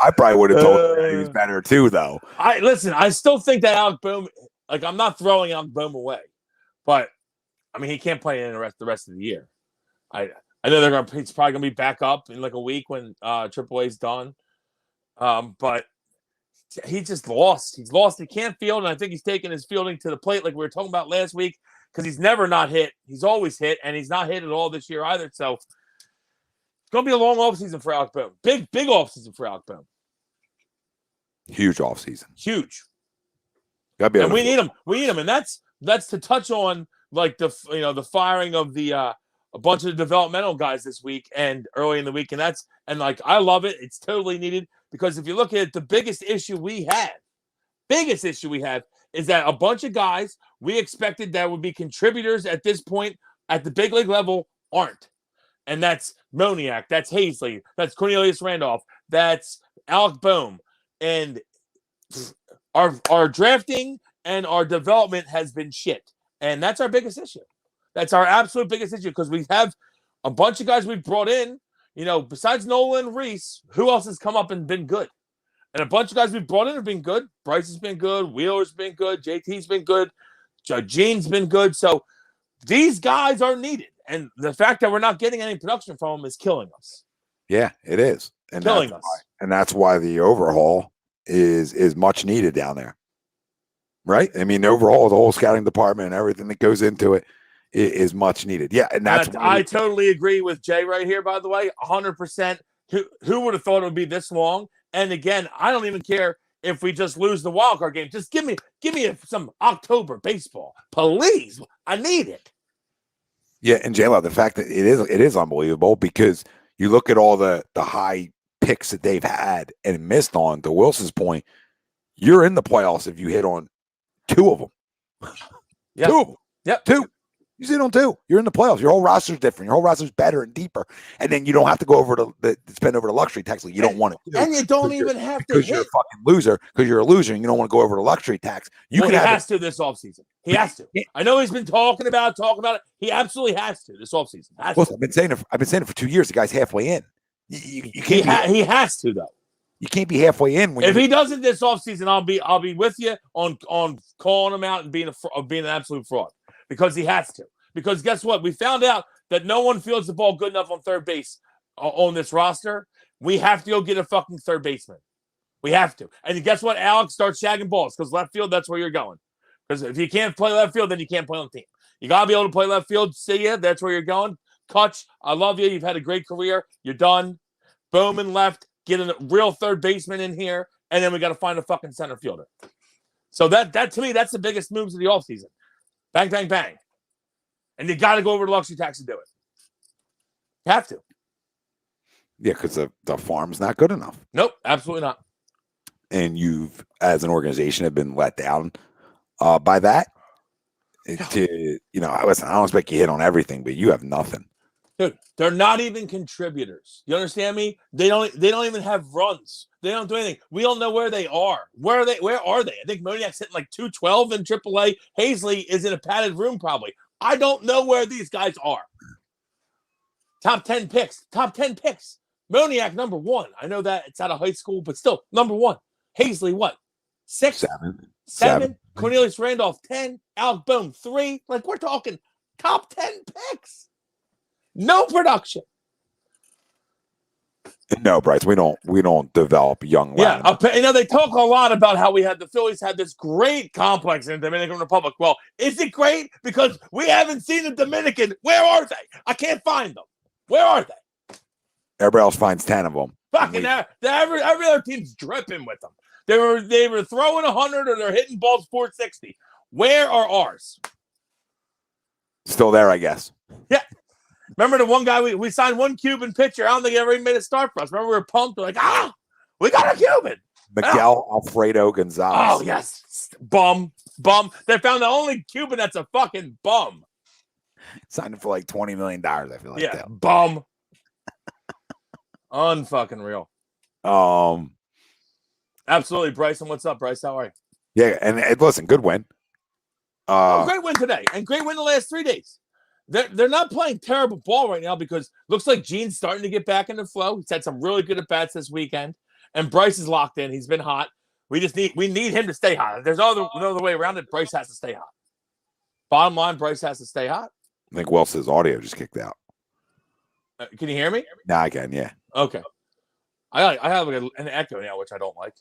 [SPEAKER 1] I probably would have told him he was better too, though.
[SPEAKER 6] I still think that Alec Bohm. Like, I'm not throwing Alec Bohm away, but I mean, he can't play in the rest of the year. I know he's probably gonna be back up in like a week when AAA's done. But he just lost. He's lost. He can't field, and I think he's taking his fielding to the plate like we were talking about last week because he's never not hit. He's always hit, and he's not hit at all this year either. So it's gonna be a long offseason for Alec Bohm. Big offseason for Alec Bohm.
[SPEAKER 1] Huge offseason.
[SPEAKER 6] Huge.
[SPEAKER 1] And
[SPEAKER 6] we need him. We need him, and that's to touch on like the firing of the a bunch of developmental guys this week and early in the week. And like, I love it. It's totally needed because if you look at it, the biggest issue we have is that a bunch of guys we expected that would be contributors at this point at the big league level aren't. And that's Moniak, that's Hazley, that's Cornelius Randolph, that's Alec Bohm. And our drafting and our development has been shit. And that's our biggest issue. That's our absolute biggest issue because we have a bunch of guys we've brought in, besides Nolan and Reese, who else has come up and been good? And a bunch of guys we've brought in have been good. Bryce has been good. Wheeler's been good. JT's been good. Gene's been good. So these guys are needed. And the fact that we're not getting any production from them is killing us.
[SPEAKER 1] Yeah, it is. And
[SPEAKER 6] killing us.
[SPEAKER 1] And that's why the overhaul is much needed down there. Right? I mean, overall, the whole scouting department and everything that goes into it is much needed. Yeah, and that's
[SPEAKER 6] I totally agree with Jay right here, by the way, 100%. Who would have thought it would be this long? And again, I don't even care if we just lose the wild card game. Just give me some October baseball, please. I need it.
[SPEAKER 1] Yeah, and J-Lo, the fact that it is unbelievable because you look at all the high picks that they've had and missed on. To Wilson's point, you're in the playoffs if you hit on 2 of them.
[SPEAKER 6] Yeah.
[SPEAKER 1] 2 of them.
[SPEAKER 6] Yep.
[SPEAKER 1] 2. You sit on 2. You're in the playoffs. Your whole roster's different. Your whole roster's better and deeper. And then you don't have to go over to spend over the luxury tax. Like you don't want to.
[SPEAKER 6] And you don't even have to.
[SPEAKER 1] Because you're a fucking loser. Because you're a loser and you don't want to go over the luxury tax. He
[SPEAKER 6] has to this offseason. He has to. I know he's been talking about it. He absolutely has to this offseason.
[SPEAKER 1] Well, I've been saying it for 2 years. The guy's halfway in. You can't.
[SPEAKER 6] He has to though.
[SPEAKER 1] You can't be halfway in.
[SPEAKER 6] If he doesn't this offseason, I'll be with you on calling him out and being an absolute fraud because he has to. Because guess what? We found out that no one fields the ball good enough on third base on this roster. We have to go get a fucking third baseman. We have to. And guess what? Alex starts shagging balls because left field, that's where you're going. Because if you can't play left field, then you can't play on the team. You got to be able to play left field. See ya. That's where you're going. Kutch, I love you. You've had a great career. You're done. Bowman left. Get a real third baseman in here. And then we got to find a fucking center fielder. So that to me, that's the biggest moves of the offseason. Bang, bang, bang. And you got to go over the luxury tax to do it. You have to.
[SPEAKER 1] Yeah, because the farm's not good enough.
[SPEAKER 6] Nope, absolutely not.
[SPEAKER 1] And you've, as an organization, have been let down by that. Listen, I don't expect you hit on everything, but you have nothing.
[SPEAKER 6] Dude, they're not even contributors. You understand me? They don't even have runs. They don't do anything. We don't know where they are. Where are they? I think Moniak's hitting like 212 in AAA. Hazley is in a padded room probably. I don't know where these guys are. Top 10 picks. Moniak, number 1. I know that it's out of high school, but still, number 1. Hazley, what? 6? 7. Cornelius Randolph, 10. Alec Bohm, 3. Like, we're talking top 10 picks. No production.
[SPEAKER 1] No, Bryce, we don't develop young linemen.
[SPEAKER 6] Yeah, they talk a lot about how the Phillies had this great complex in the Dominican Republic. Well, is it great? Because we haven't seen the Dominican. Where are they? I can't find them. Where are they?
[SPEAKER 1] Everybody else finds 10 of them.
[SPEAKER 6] Fucking every other team's dripping with them. They were throwing 100 or they're hitting balls 460. Where are ours?
[SPEAKER 1] Still there, I guess.
[SPEAKER 6] Yeah. Remember the one guy we signed one Cuban pitcher. I don't think he ever made a start for us. Remember we were pumped. We're like, we got a Cuban.
[SPEAKER 1] Miguel Alfredo Gonzalez.
[SPEAKER 6] Oh, yes. Bum. They found the only Cuban that's a fucking bum.
[SPEAKER 1] Signed him for like $20 million, I feel like.
[SPEAKER 6] Yeah, bum. Unfucking real. Absolutely, Bryson. What's up, Bryce? How are you?
[SPEAKER 1] Yeah, and listen, good win.
[SPEAKER 6] Great win today, and great win the last 3 days. They're not playing terrible ball right now because looks like Gene's starting to get back into flow. He's had some really good at-bats this weekend. And Bryce is locked in. He's been hot. We need him to stay hot. If there's no other way around it, Bryce has to stay hot. Bottom line, Bryce has to stay hot.
[SPEAKER 1] I think Wells' audio just kicked out.
[SPEAKER 6] Can you hear me?
[SPEAKER 1] Nah, I can, yeah.
[SPEAKER 6] Okay. I have an echo now, which I don't like.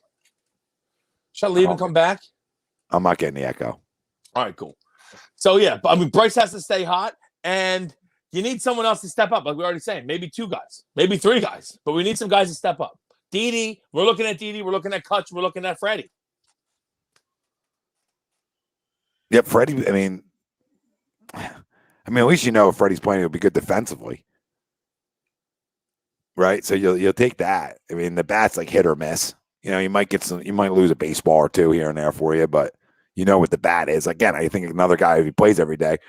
[SPEAKER 6] Should I leave and come back?
[SPEAKER 1] I'm not getting the echo.
[SPEAKER 6] All right, cool. So, yeah, Bryce has to stay hot. And you need someone else to step up, like we already saying. Maybe 2 guys, maybe 3 guys, but we need some guys to step up. Didi, we're looking at Didi, we're looking at Kutch, we're looking at Freddie.
[SPEAKER 1] Yep, Freddie. I mean, at least if Freddie's playing, he'll be good defensively, right? So you'll take that. I mean, the bat's like hit or miss. You might lose a baseball or 2 here and there for you, but what the bat is. Again, I think another guy, if he plays every day,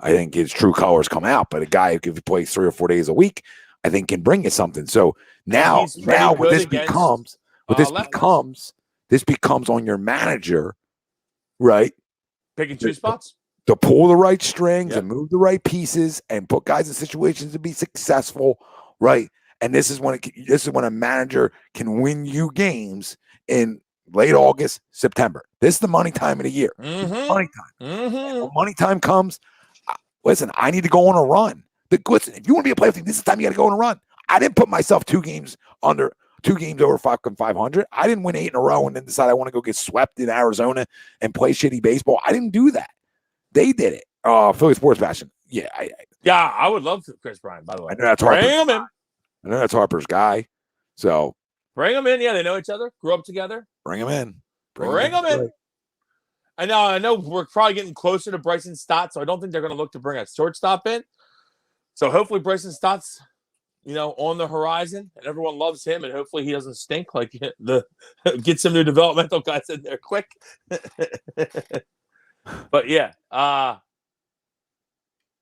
[SPEAKER 1] I think his true colors come out. But a guy, if he plays 3 or 4 days a week, I think can bring you something. So now what this becomes on your manager, right?
[SPEAKER 6] Pick and choose spots
[SPEAKER 1] to pull the right strings and move the right pieces and put guys in situations to be successful, right? And this is when a manager can win you games in late August, September. This is the money time of the year.
[SPEAKER 6] Mm-hmm.
[SPEAKER 1] Money time.
[SPEAKER 6] Mm-hmm.
[SPEAKER 1] When money time comes. Listen, I need to go on a run. Listen, if you want to be a playoff team, this is the time you got to go on a run. I didn't put myself 2 games under 2 games over 500. I didn't win 8 in a row and then decide I want to go get swept in Arizona and play shitty baseball. I didn't do that. They did it. Philly sports passion. Yeah.
[SPEAKER 6] I would love to Chris Bryant, by the way.
[SPEAKER 1] I know that's Harper's. Bring him in. I know that's Harper's guy. So
[SPEAKER 6] bring him in. Yeah, they know each other. Grew up together.
[SPEAKER 1] Bring him in.
[SPEAKER 6] Bring him in. I know we're probably getting closer to Bryson Stott, so I don't think they're going to look to bring a shortstop in. So hopefully Bryson Stott's, on the horizon, and everyone loves him, and hopefully he doesn't stink like get some new developmental guys in there quick. But yeah, oh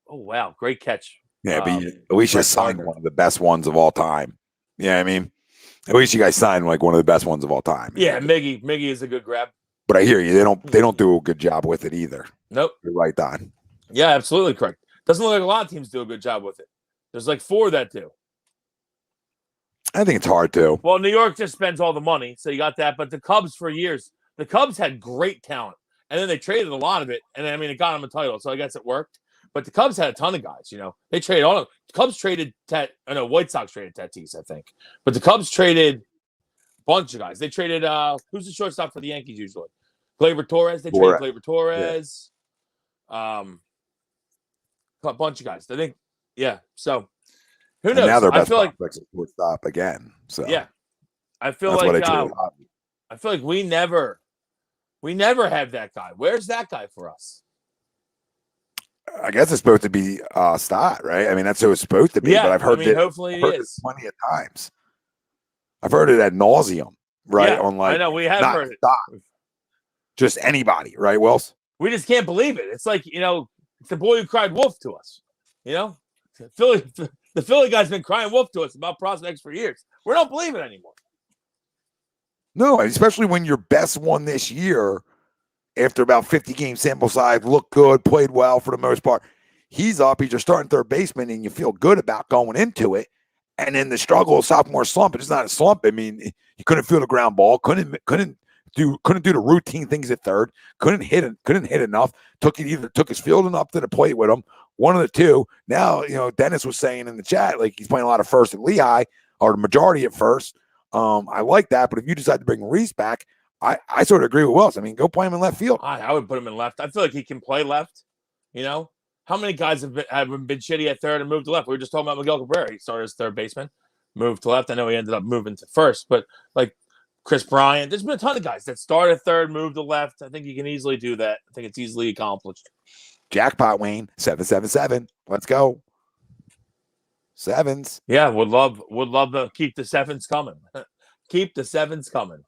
[SPEAKER 6] wow, great catch.
[SPEAKER 1] Yeah, but at least you signed one of the best ones of all time. Yeah, I mean, at least you guys signed like one of the best ones of all time.
[SPEAKER 6] Yeah, Miggy is a good grab.
[SPEAKER 1] But I hear you. They don't do a good job with it either.
[SPEAKER 6] Nope.
[SPEAKER 1] You're right, Don.
[SPEAKER 6] Yeah, absolutely correct. Doesn't look like a lot of teams do a good job with it. There's like 4 that do.
[SPEAKER 1] I think it's hard to.
[SPEAKER 6] Well, New York just spends all the money, so you got that. But the Cubs for years, the Cubs had great talent, and then they traded a lot of it, and I mean it got them a title, so I guess it worked. But the Cubs had a ton of guys. They traded all of them. The Cubs traded White Sox traded Tatis, I think, but the Cubs traded a bunch of guys. They traded who's the shortstop for the Yankees usually? Gleyber Torres. They traded Gleyber Torres. Yeah. A bunch of guys. I think, yeah. So who knows?
[SPEAKER 1] And now they're best
[SPEAKER 6] I feel like
[SPEAKER 1] shortstop again. So
[SPEAKER 6] yeah, I feel like I feel like we never have that guy. Where's that guy for us?
[SPEAKER 1] I guess it's supposed to be Stott, right? I mean, that's who it's supposed to be.
[SPEAKER 6] Yeah,
[SPEAKER 1] but I've heard
[SPEAKER 6] hopefully it is
[SPEAKER 1] plenty of times. I've heard it ad nauseum, right?
[SPEAKER 6] Yeah, I know we have heard
[SPEAKER 1] Stott. Just anybody, right, Wills?
[SPEAKER 6] We just can't believe it. It's like, it's the boy who cried wolf to us. The Philly guy's been crying wolf to us about prospects for years. We don't believe it anymore.
[SPEAKER 1] No, especially when your best one this year, after about 50 game sample size, looked good, played well for the most part. He's up, he's your starting third baseman, and you feel good about going into it. And then the struggle of sophomore slump, it's not a slump. I mean, he couldn't feel the ground ball, couldn't do the routine things at third, couldn't hit enough, took his fielding up to the plate with him, one of the two. Now, Dennis was saying in the chat, like he's playing a lot of first at Lehigh, or the majority at first. I like that, but if you decide to bring Reese back, I sort of agree with Wells. I mean, go play him in left field.
[SPEAKER 6] I would put him in left. I feel like he can play left. How many guys have been shitty at third and moved to left? We were just talking about Miguel Cabrera. He started as third baseman, moved to left. I know he ended up moving to first, but like Chris Bryant, there's been a ton of guys that started third, moved to left. I think you can easily do that. I think it's easily accomplished.
[SPEAKER 1] Jackpot, Wayne, 777. Let's go. Sevens.
[SPEAKER 6] Yeah, would love to keep the sevens coming. Keep the sevens coming.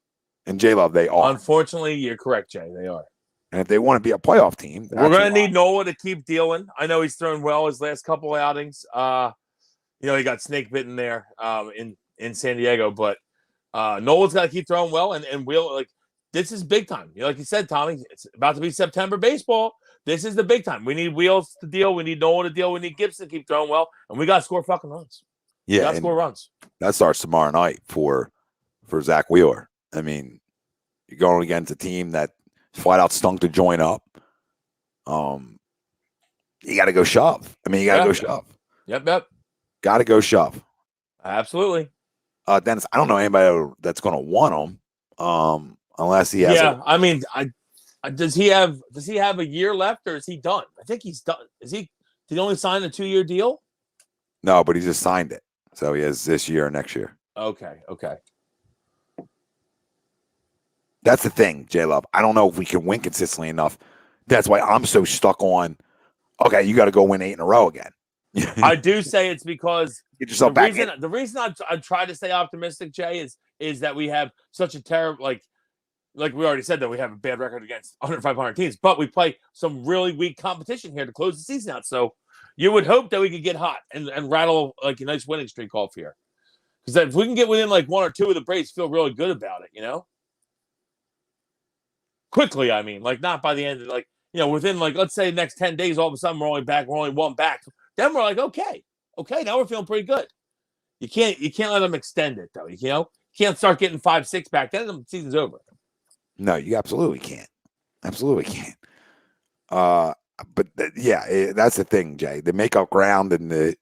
[SPEAKER 1] And J-Love, they are.
[SPEAKER 6] Unfortunately, you're correct, Jay. They are.
[SPEAKER 1] And if they want to be a playoff team,
[SPEAKER 6] we're going to need Nola to keep dealing. I know he's thrown well his last couple of outings. He got snake bitten there in San Diego, but Nola's got to keep throwing well, and we'll this is big time. Like you said, Tommy, it's about to be September baseball. This is the big time. We need Wheels to deal. We need Nola to deal. We need Gibson to keep throwing well, and we got to score fucking runs.
[SPEAKER 1] Yeah,
[SPEAKER 6] we got to score runs.
[SPEAKER 1] That starts tomorrow night for Zach Wheeler. I mean, you're going against a team that flat out stunk to join up. You got to go shove. I mean, you got to go shove.
[SPEAKER 6] Yep.
[SPEAKER 1] Got to go shove.
[SPEAKER 6] Absolutely.
[SPEAKER 1] Dennis, I don't know anybody that's going to want him, unless he has.
[SPEAKER 6] Yeah, I mean, does he have a year left, or is he done? I think he's done. Did he only sign a 2-year deal?
[SPEAKER 1] No, but he just signed it, so he has this year or next year.
[SPEAKER 6] Okay.
[SPEAKER 1] That's the thing, J-Love. I don't know if we can win consistently enough. That's why I'm so stuck on, okay, you got to go win 8 in a row again.
[SPEAKER 6] I do say it's because
[SPEAKER 1] get yourself back in.
[SPEAKER 6] The reason I try to stay optimistic, Jay, is that we have such a terrible, like we already said that we have a bad record against under 500 teams, but we play some really weak competition here to close the season out. So you would hope that we could get hot and rattle like a nice winning streak off here. Because if we can get within like 1 or 2 of the Braves, feel really good about it, Quickly, I mean, like not by the end of within let's say next 10 days, all of a sudden we're only 1 back. Then we're like, okay, now we're feeling pretty good. You can't let them extend it though. You can't start getting 5-6 back. Then the season's over.
[SPEAKER 1] No, you absolutely can't. Absolutely can't. But that's the thing, Jay. The makeup ground and the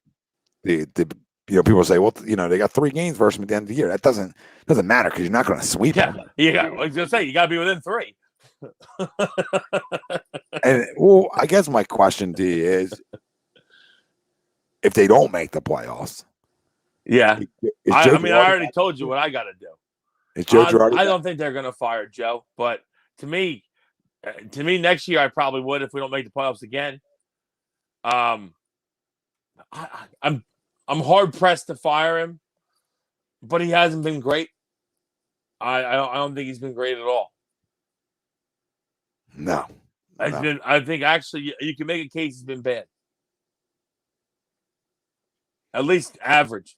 [SPEAKER 1] people say, well, they got 3 games versus them at the end of the year. That doesn't matter because you're not going to sweep them.
[SPEAKER 6] Yeah, I was going to say, you got to be within 3.
[SPEAKER 1] And, I guess my question to you is, if they don't make the playoffs.
[SPEAKER 6] Yeah. I already told you what I got to do.
[SPEAKER 1] Is Joe Girardi?
[SPEAKER 6] I don't think they're going to fire Joe, but to me, next year I probably would if we don't make the playoffs again. I'm hard pressed to fire him, but he hasn't been great. I don't think he's been great at all.
[SPEAKER 1] No.
[SPEAKER 6] I think actually you can make a case he's been bad. At least average.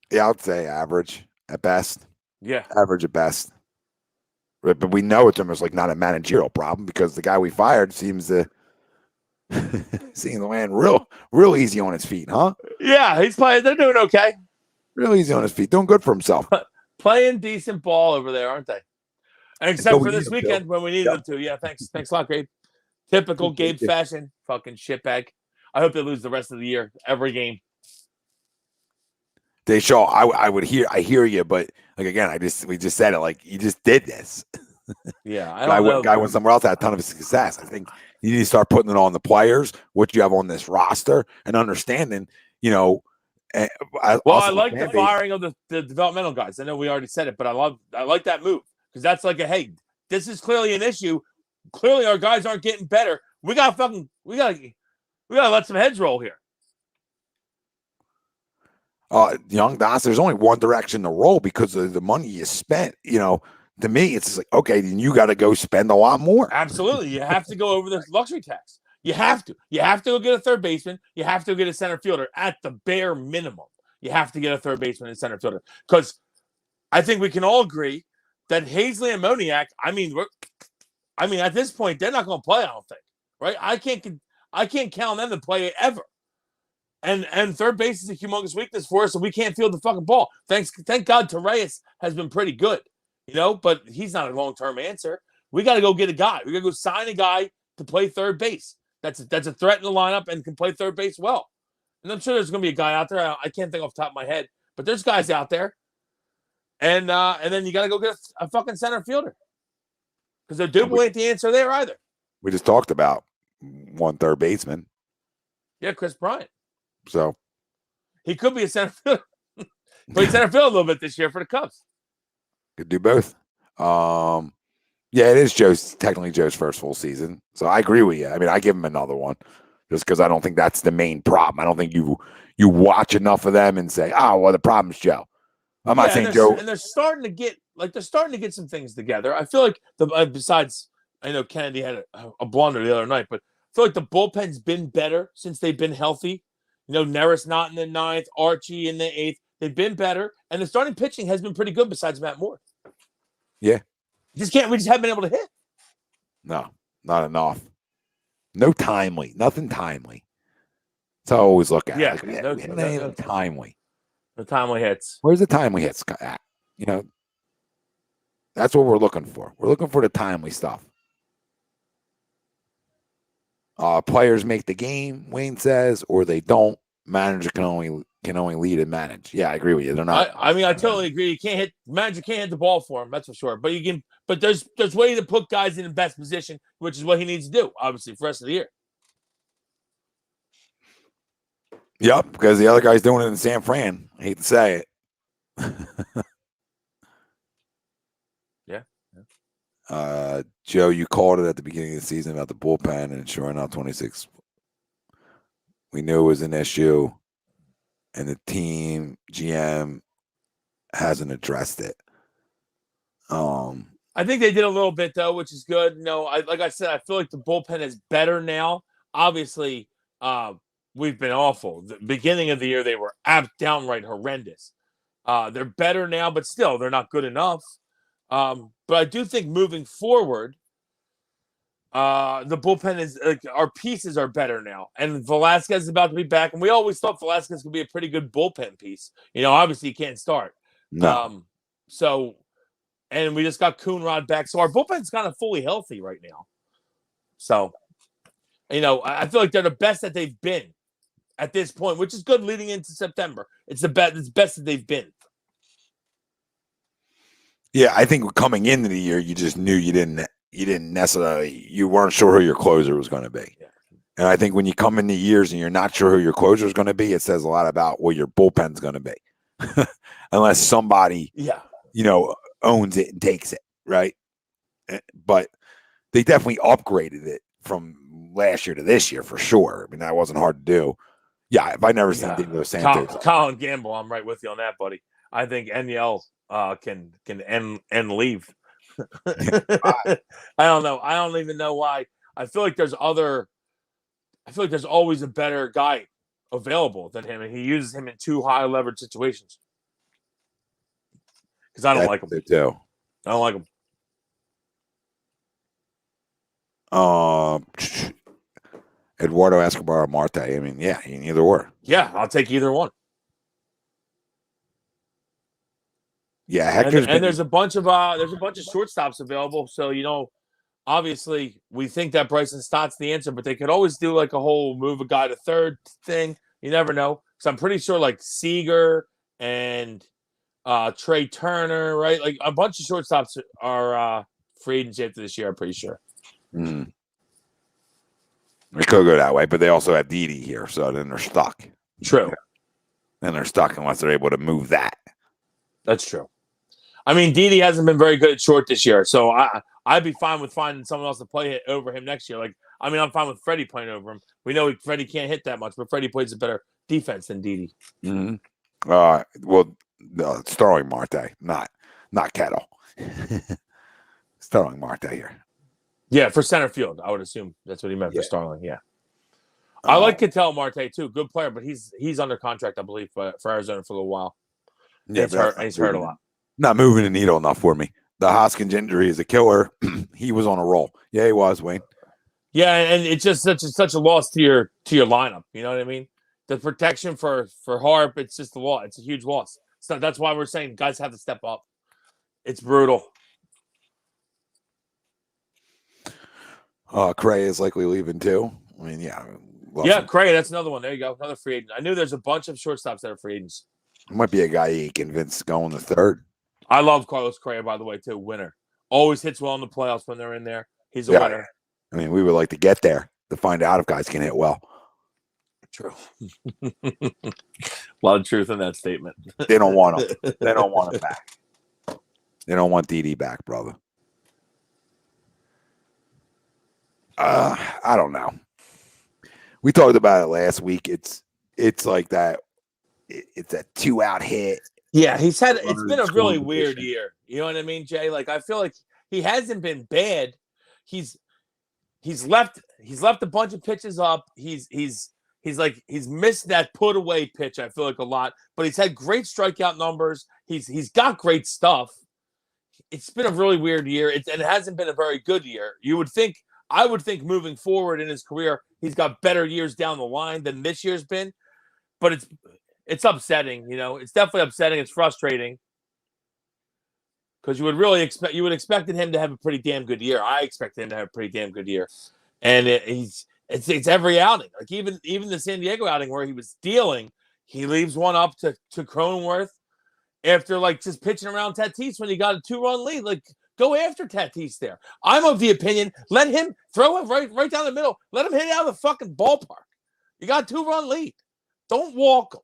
[SPEAKER 1] Yeah, I'd say average at best.
[SPEAKER 6] Yeah.
[SPEAKER 1] Average at best. But we know it's almost like not a managerial problem because the guy we fired seems to land real easy on his feet, huh?
[SPEAKER 6] Yeah, he's playing. They're doing okay.
[SPEAKER 1] Real easy on his feet. Doing good for himself.
[SPEAKER 6] Playing decent ball over there, aren't they? Except for this weekend when we needed them to. Yeah, thanks. Thanks a lot, Gabe. Typical Gabe fashion. Fucking shitbag. I hope they lose the rest of the year. Every game.
[SPEAKER 1] They show. I hear you, but like again, we just said it. Like you just did this.
[SPEAKER 6] Yeah, I don't know.
[SPEAKER 1] Guy went somewhere else, had a ton of success. I think you need to start putting it on the players, what you have on this roster, and understanding. I
[SPEAKER 6] like the firing of the developmental guys. I know we already said it, but I like that move because that's like hey, this is clearly an issue. Clearly, our guys aren't getting better. We gotta let some heads roll here.
[SPEAKER 1] Young Doss, there's only one direction to roll because of the money you spent. To me, it's like, okay, then you got to go spend a lot more.
[SPEAKER 6] Absolutely. You have to go over the luxury tax. You have to. You have to go get a third baseman. You have to go get a center fielder at the bare minimum. You have to get a third baseman and center fielder because I think we can all agree that Hazley and Moniak, at this point, they're not going to play, I don't think. Right? I can't count on them to play ever. And third base is a humongous weakness for us, so we can't field the fucking ball. Thank God Torreyes has been pretty good, but he's not a long-term answer. We got to go get a guy. We got to go sign a guy to play third base. That's a threat in the lineup and can play third base well. And I'm sure there's going to be a guy out there. I can't think off the top of my head, but there's guys out there. And then you got to go get a fucking center fielder because the Duble ain't the answer there either.
[SPEAKER 1] We just talked about one third baseman.
[SPEAKER 6] Yeah, Chris Bryant.
[SPEAKER 1] So
[SPEAKER 6] he could be a center fielder. Played center field a little bit this year for the Cubs.
[SPEAKER 1] Could do both. Yeah, it is technically Joe's first full season. So I agree with you. I give him another one just because I don't think that's the main problem. I don't think you watch enough of them and say, the problem's Joe. I'm not saying Joe.
[SPEAKER 6] And they're starting to get some things together. I feel like besides, I know Kennedy had a blunder the other night, but I feel like the bullpen's been better since they've been healthy. Neris not in the 9th, Archie in the 8th. They've been better, and the starting pitching has been pretty good besides Matt Moore.
[SPEAKER 1] Yeah.
[SPEAKER 6] We just haven't been able to hit.
[SPEAKER 1] No, not enough. No timely. Nothing timely. So I always look at it. No timely.
[SPEAKER 6] The timely hits.
[SPEAKER 1] Where's the timely hits at? That's what we're looking for. We're looking for the timely stuff. Players make the game, Wayne says, or they don't. Manager can only lead and manage. Yeah, I agree with you. They're not.
[SPEAKER 6] I totally agree. Manager can't hit the ball for him. That's for sure. But But there's ways to put guys in the best position, which is what he needs to do, obviously, for the rest of the year.
[SPEAKER 1] Yep, because the other guy's doing it in San Fran. I hate to say it. Joe, you called it at the beginning of the season about the bullpen, and sure enough, 26. We knew it was an issue, and the team GM hasn't addressed it.
[SPEAKER 6] I think they did a little bit though, which is good. Like I said, I feel like the bullpen is better now. Obviously, we've been awful. The beginning of the year, they were downright horrendous. They're better now, but still, they're not good enough. But I do think moving forward, the bullpen is our pieces are better now, and Velasquez is about to be back. And we always thought Velasquez could be a pretty good bullpen piece. Obviously he can't start.
[SPEAKER 1] No.
[SPEAKER 6] And we just got Coonrod back, so our bullpen's kind of fully healthy right now. So, I feel like they're the best that they've been at this point, which is good leading into September. It's the best that they've been.
[SPEAKER 1] Yeah, I think coming into the year, you just knew you weren't sure who your closer was going to be.
[SPEAKER 6] Yeah.
[SPEAKER 1] And I think when you come in the years and you're not sure who your closer is going to be, it says a lot about what your bullpen's going to be. Unless somebody, owns it and takes it, right? But they definitely upgraded it from last year to this year for sure. I mean, that wasn't hard to do. Yeah, if I never seen Diego Santos.
[SPEAKER 6] Colin Gamble, I'm right with you on that, buddy. I think NL can end leave. I don't know. I don't even know why. I feel like there's always a better guy available than him, and he uses him in too high leverage situations. Because I don't like him.
[SPEAKER 1] Too.
[SPEAKER 6] I don't like him.
[SPEAKER 1] Eduardo Escobar or Marte. I mean, yeah, either or.
[SPEAKER 6] Yeah, I'll take either one.
[SPEAKER 1] Yeah, Hector's
[SPEAKER 6] and there's a bunch of shortstops available. So obviously we think that Bryson Stott's the answer, but they could always do like a whole move a guy to third thing. You never know. So I'm pretty sure like Seager and Trey Turner, right? Like a bunch of shortstops are free agents after this year. I'm pretty sure.
[SPEAKER 1] Mm. It could go that way, but they also have Didi here, so then they're stuck.
[SPEAKER 6] True.
[SPEAKER 1] Then they're stuck unless they're able to move that.
[SPEAKER 6] That's true. I mean, Didi hasn't been very good at short this year, so I'd be fine with finding someone else to play over him next year. I'm fine with Freddie playing over him. We know Freddie can't hit that much, but Freddie plays a better defense than Didi.
[SPEAKER 1] Mm-hmm. Starling Marte, not Kettle. Starling Marte here.
[SPEAKER 6] Yeah, for center field, I would assume that's what he meant for Starling. Yeah, I like Ketel Marte too. Good player, but he's under contract, I believe, for Arizona for a little while. Yeah, he's hurt a lot.
[SPEAKER 1] Not moving the needle enough for me. The Hoskins injury is a killer. He was on a roll. Yeah, he was, Wayne.
[SPEAKER 6] Yeah, and it's just such a loss to your lineup. You know what I mean? The protection for Harp, it's just a loss. It's a huge loss. So that's why we're saying guys have to step up. It's brutal.
[SPEAKER 1] Cray is likely leaving too. I mean, yeah.
[SPEAKER 6] Cray, that's another one. There you go. Another free agent. I knew there's a bunch of shortstops that are free agents.
[SPEAKER 1] Might be a guy you convince going the third.
[SPEAKER 6] I love Carlos Correa, by the way, too. Winner. Always hits well in the playoffs when they're in there. He's a winner.
[SPEAKER 1] I mean, we would like to get there to find out if guys can hit well.
[SPEAKER 6] True. A lot of truth in that statement.
[SPEAKER 1] They don't want him. They don't want him back. They don't want DD back, brother. I don't know. We talked about it last week. It's like that. It's a 2-out hit.
[SPEAKER 6] Yeah, it's been a really weird year. You know what I mean, Jay? Like I feel like he hasn't been bad. He's left a bunch of pitches up. He's missed that put away pitch, I feel like, a lot, but he's had great strikeout numbers. He's got great stuff. It's been a really weird year. And it hasn't been a very good year. I would think moving forward in his career, he's got better years down the line than this year's been, but it's upsetting. It's definitely upsetting. It's frustrating because you would expected him to have a pretty damn good year. I expected him to have a pretty damn good year, and it's every outing. Like even the San Diego outing where he was dealing, he leaves one up to Cronenworth after just pitching around Tatis when he got a 2-run lead. Like, go after Tatis there. I'm of the opinion, let him throw it right down the middle. Let him hit it out of the fucking ballpark. You got a 2-run lead. Don't walk him.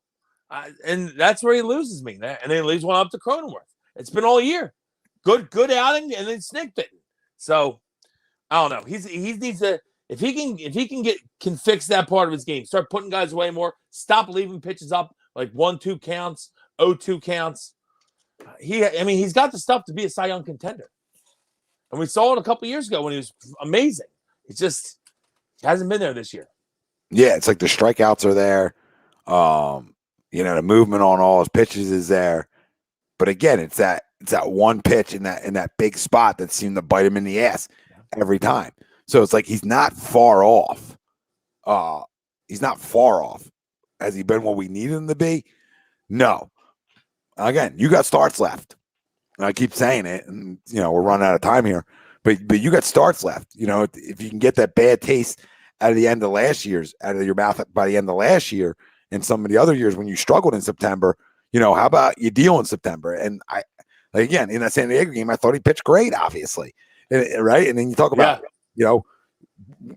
[SPEAKER 6] And that's where he loses me. And then he leaves one up to Cronenworth. It's been all year. Good outing, and then snake bitten. So I don't know. He needs to, if he can fix that part of his game, start putting guys away more, stop leaving pitches up like 1-2 counts, 0-2 counts. He's got the stuff to be a Cy Young contender. And we saw it a couple years ago when he was amazing. He hasn't been there this year.
[SPEAKER 1] Yeah, it's like the strikeouts are there. The movement on all his pitches is there. But again, it's that one pitch in that big spot that seemed to bite him in the ass every time. So it's like he's not far off. Has he been what we needed him to be? No. Again, you got starts left. And I keep saying it, and we're running out of time here. But you got starts left. If you can get that bad taste out of your mouth by the end of last year and some of the other years when you struggled in September. How about you deal in September? And again, in that San Diego game, I thought he pitched great, obviously. Right. And then you talk about,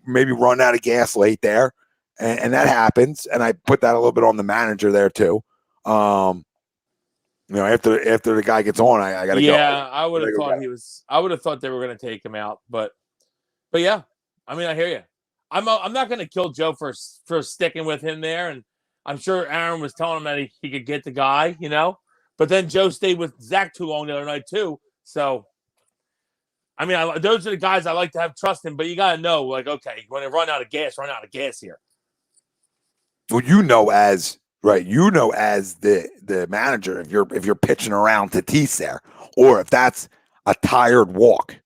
[SPEAKER 1] maybe run out of gas late there. And that happens. And I put that a little bit on the manager there too. After the guy gets on, I got to go.
[SPEAKER 6] Yeah, I would have thought I would have thought they were going to take him out. But yeah, I mean, I hear you. I'm not going to kill Joe for sticking with him there. And I'm sure Aaron was telling him that he could get the guy, But then Joe stayed with Zach too long the other night too. So, I mean, those are the guys I like to have trust in. But you got to know, like, okay, when they run out of gas here.
[SPEAKER 1] Well, as the manager, if you're pitching around Tatis there, or if that's a tired walk.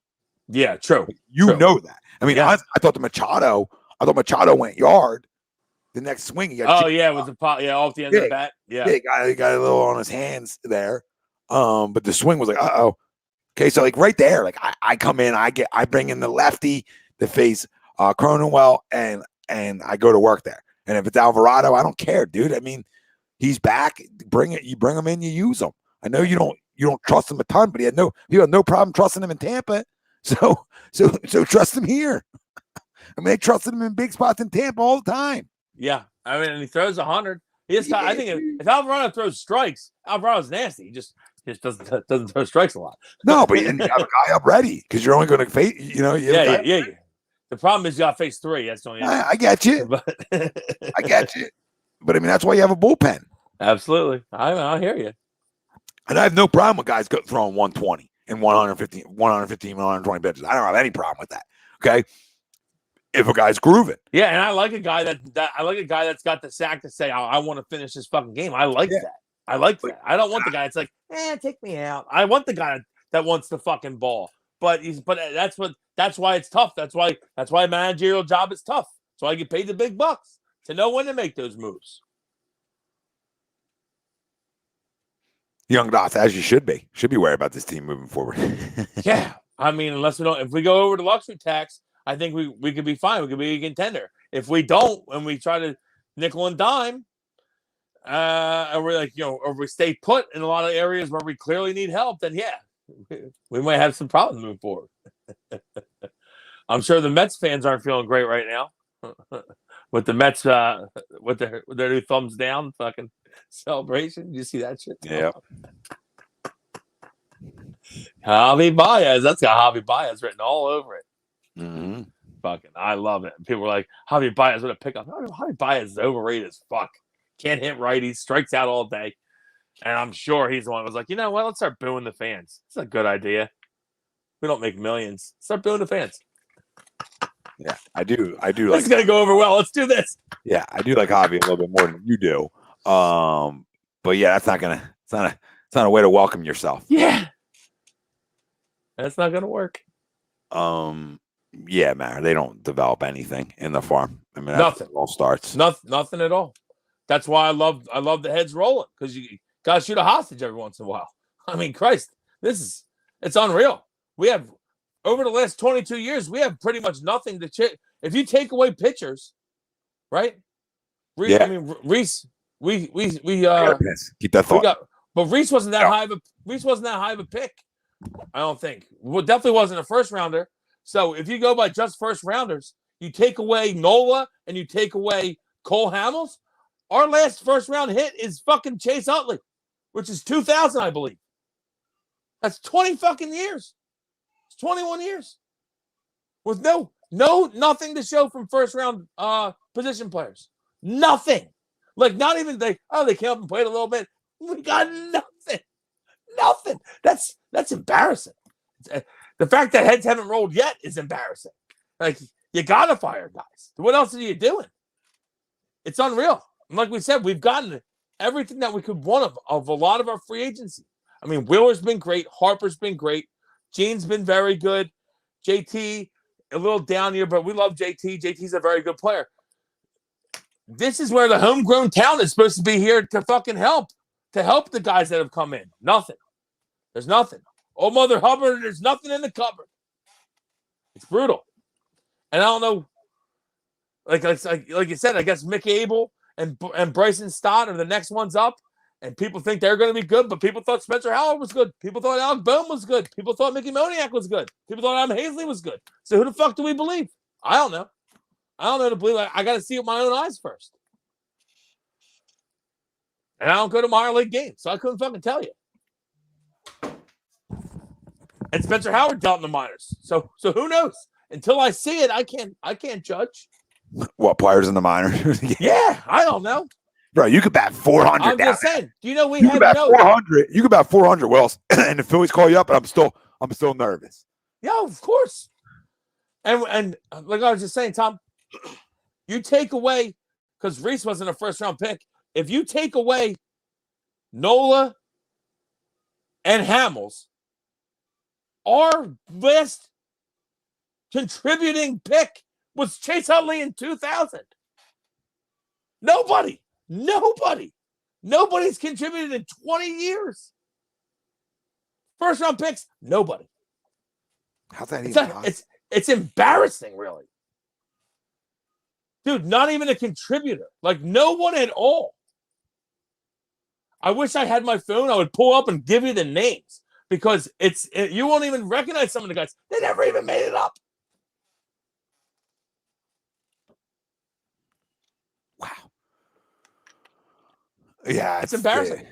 [SPEAKER 6] Yeah, true.
[SPEAKER 1] True. Know that. I mean, I thought Machado went yard. The next swing, he got
[SPEAKER 6] with the pot, off the end of the bat. Yeah,
[SPEAKER 1] he got a little on his hands there. But the swing was like, okay, so like right there, like I come in, I bring in the lefty to face Cronenwell, and I go to work there. And if it's Alvarado, I don't care, dude. I mean, he's back. You bring him in, you use him. I know you don't trust him a ton, but you had no problem trusting him in Tampa. So trust him here. I mean, they trusted him in big spots in Tampa all the time.
[SPEAKER 6] Yeah, I mean, and he throws 100. I think if Alvarado throws strikes, Alvarado's nasty. He just doesn't throw strikes a lot.
[SPEAKER 1] No, but you have a guy up ready because you're only going to face.
[SPEAKER 6] Yeah. The problem is you got to face 3. That's the only.
[SPEAKER 1] I get you. I get you. But I mean, that's why you have a bullpen.
[SPEAKER 6] Absolutely, I hear you.
[SPEAKER 1] And I have no problem with guys throwing 120 and 115, 120 pitches. I don't have any problem with that. Okay. If a guy's grooving.
[SPEAKER 6] Yeah, and I like a guy that's got the sack to say, I want to finish this fucking game. I like that. I like that. I don't want the guy that's like, take me out. I want the guy that wants the fucking ball. But that's why it's tough. That's why a managerial job is tough. That's why I get paid the big bucks to know when to make those moves.
[SPEAKER 1] Young Dots, as you should be worried about this team moving forward.
[SPEAKER 6] Yeah. I mean, if we go over to luxury tax, I think we could be fine. We could be a contender. If we don't, and we try to nickel and dime, and we're like, or we stay put in a lot of areas where we clearly need help, then we might have some problems moving forward. I'm sure the Mets fans aren't feeling great right now with the Mets with their new thumbs down fucking celebration. You see that shit?
[SPEAKER 1] Yeah.
[SPEAKER 6] Javi Baez. That's got Javi Baez written all over it.
[SPEAKER 1] Mm-hmm.
[SPEAKER 6] Fucking, I love it. People were like, Javi Baez would have picked up. Javi Baez is overrated as fuck. Can't hit righties, strikes out all day. And I'm sure he's the one who was like, what? Let's start booing the fans. It's a good idea. We don't make millions. Start booing the fans.
[SPEAKER 1] Yeah, I do.
[SPEAKER 6] It's gonna go over well. Let's do this.
[SPEAKER 1] Yeah, I do like Javi a little bit more than you do. But yeah, it's not a way to welcome yourself.
[SPEAKER 6] Yeah, that's not gonna work.
[SPEAKER 1] Yeah, man, they don't develop anything in the farm. I mean,
[SPEAKER 6] nothing.
[SPEAKER 1] It all starts.
[SPEAKER 6] Nothing at all. That's why I love the heads rolling, because you gotta shoot a hostage every once in a while. I mean, Christ, it's unreal. We have over the last 22 years, we have pretty much nothing to check. If you take away pitchers, right?
[SPEAKER 1] Yeah.
[SPEAKER 6] I mean, Reese, we
[SPEAKER 1] keep that thought.
[SPEAKER 6] But Reese wasn't that high of a pick. I don't think. Well, definitely wasn't a first rounder. So if you go by just first rounders, you take away Nola and you take away Cole Hamels, our last first round hit is fucking Chase Utley, which is 2000, I believe. That's 20 fucking years. It's 21 years with nothing to show from first round position players. Nothing. Like, not even they came up and played a little bit. We got nothing. Nothing. That's embarrassing. The fact that heads haven't rolled yet is embarrassing. Like, you gotta fire guys. What else are you doing? It's unreal. And like we said, we've gotten everything that we could want of a lot of our free agency. I mean, Wheeler's been great. Harper's been great. Gene's been very good. JT, a little down here, but we love JT. JT's a very good player. This is where the homegrown talent is supposed to be here to fucking help the guys that have come in. Nothing. There's nothing. Oh, Mother Hubbard, there's nothing in the cupboard. It's brutal. And I don't know. like you said, I guess Mick Abel and Bryson Stott are the next ones up, and people think they're going to be good, but people thought Spencer Howard was good. People thought Alec Boehm was good. People thought Mickey Moniak was good. People thought Adam Hazley was good. So who the fuck do we believe? I don't know. I don't know to believe. I got to see it with my own eyes first. And I don't go to minor league games, so I couldn't fucking tell you. And Spencer Howard dealt in the minors. So who knows? Until I see it, I can't judge.
[SPEAKER 1] What, players in the minors?
[SPEAKER 6] Yeah, I don't know.
[SPEAKER 1] Bro, you could bat 400.
[SPEAKER 6] I'm just saying. Do you know we
[SPEAKER 1] you
[SPEAKER 6] have
[SPEAKER 1] could bat 400? You could bat 400, Wells, and the Phillies call you up, and I'm still nervous.
[SPEAKER 6] Yeah, of course. And like I was just saying, Tom, you take away, because Reese wasn't a first-round pick, if you take away Nola and Hamels, our best contributing pick was Chase Utley in 2000. Nobody's contributed in 20 years. First-round picks, nobody.
[SPEAKER 1] How's that even?
[SPEAKER 6] It's embarrassing, really. Dude, not even a contributor. Like, no one at all. I wish I had my phone. I would pull up and give you the names because you won't even recognize some of the guys. They never even made it up.
[SPEAKER 1] Wow. Yeah.
[SPEAKER 6] It's embarrassing.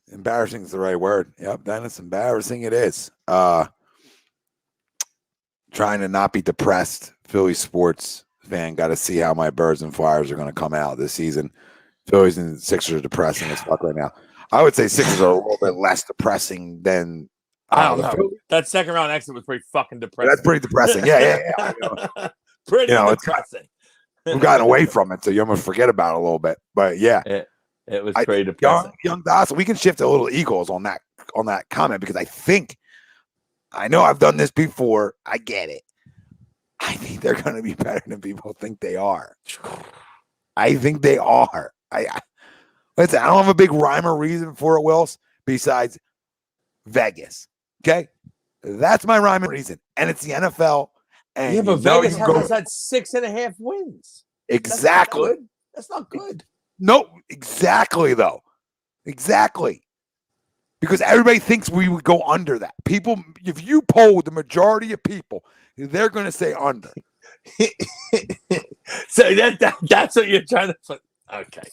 [SPEAKER 1] Embarrassing is the right word. Yep, Dennis, embarrassing it is. Trying to not be depressed. Philly sports fan, got to see how my Birds and Flyers are going to come out this season. Phillies and Sixers are depressing as fuck right now. I would say Sixers are a little bit less depressing than
[SPEAKER 6] I don't know. That second round exit was pretty fucking depressing.
[SPEAKER 1] That's pretty depressing. Yeah.
[SPEAKER 6] Pretty depressing.
[SPEAKER 1] We've gotten away from it, so you almost forget about it a little bit. But yeah,
[SPEAKER 6] it was pretty depressing.
[SPEAKER 1] Young Dawson, we can shift a little Eagles on that comment because I know I've done this before. I get it. I think they're going to be better than people think they are. I think they are. Listen, I don't have a big rhyme or reason for it, Wills, besides Vegas. Okay? That's my rhyme and reason. And it's the NFL. And
[SPEAKER 6] yeah, but Vegas has had 6.5 wins.
[SPEAKER 1] Exactly.
[SPEAKER 6] That's not good.
[SPEAKER 1] No, exactly, though. Exactly. Because everybody thinks we would go under that. People, if you poll the majority of people, they're going to say under.
[SPEAKER 6] So that's what you're trying to put. Okay.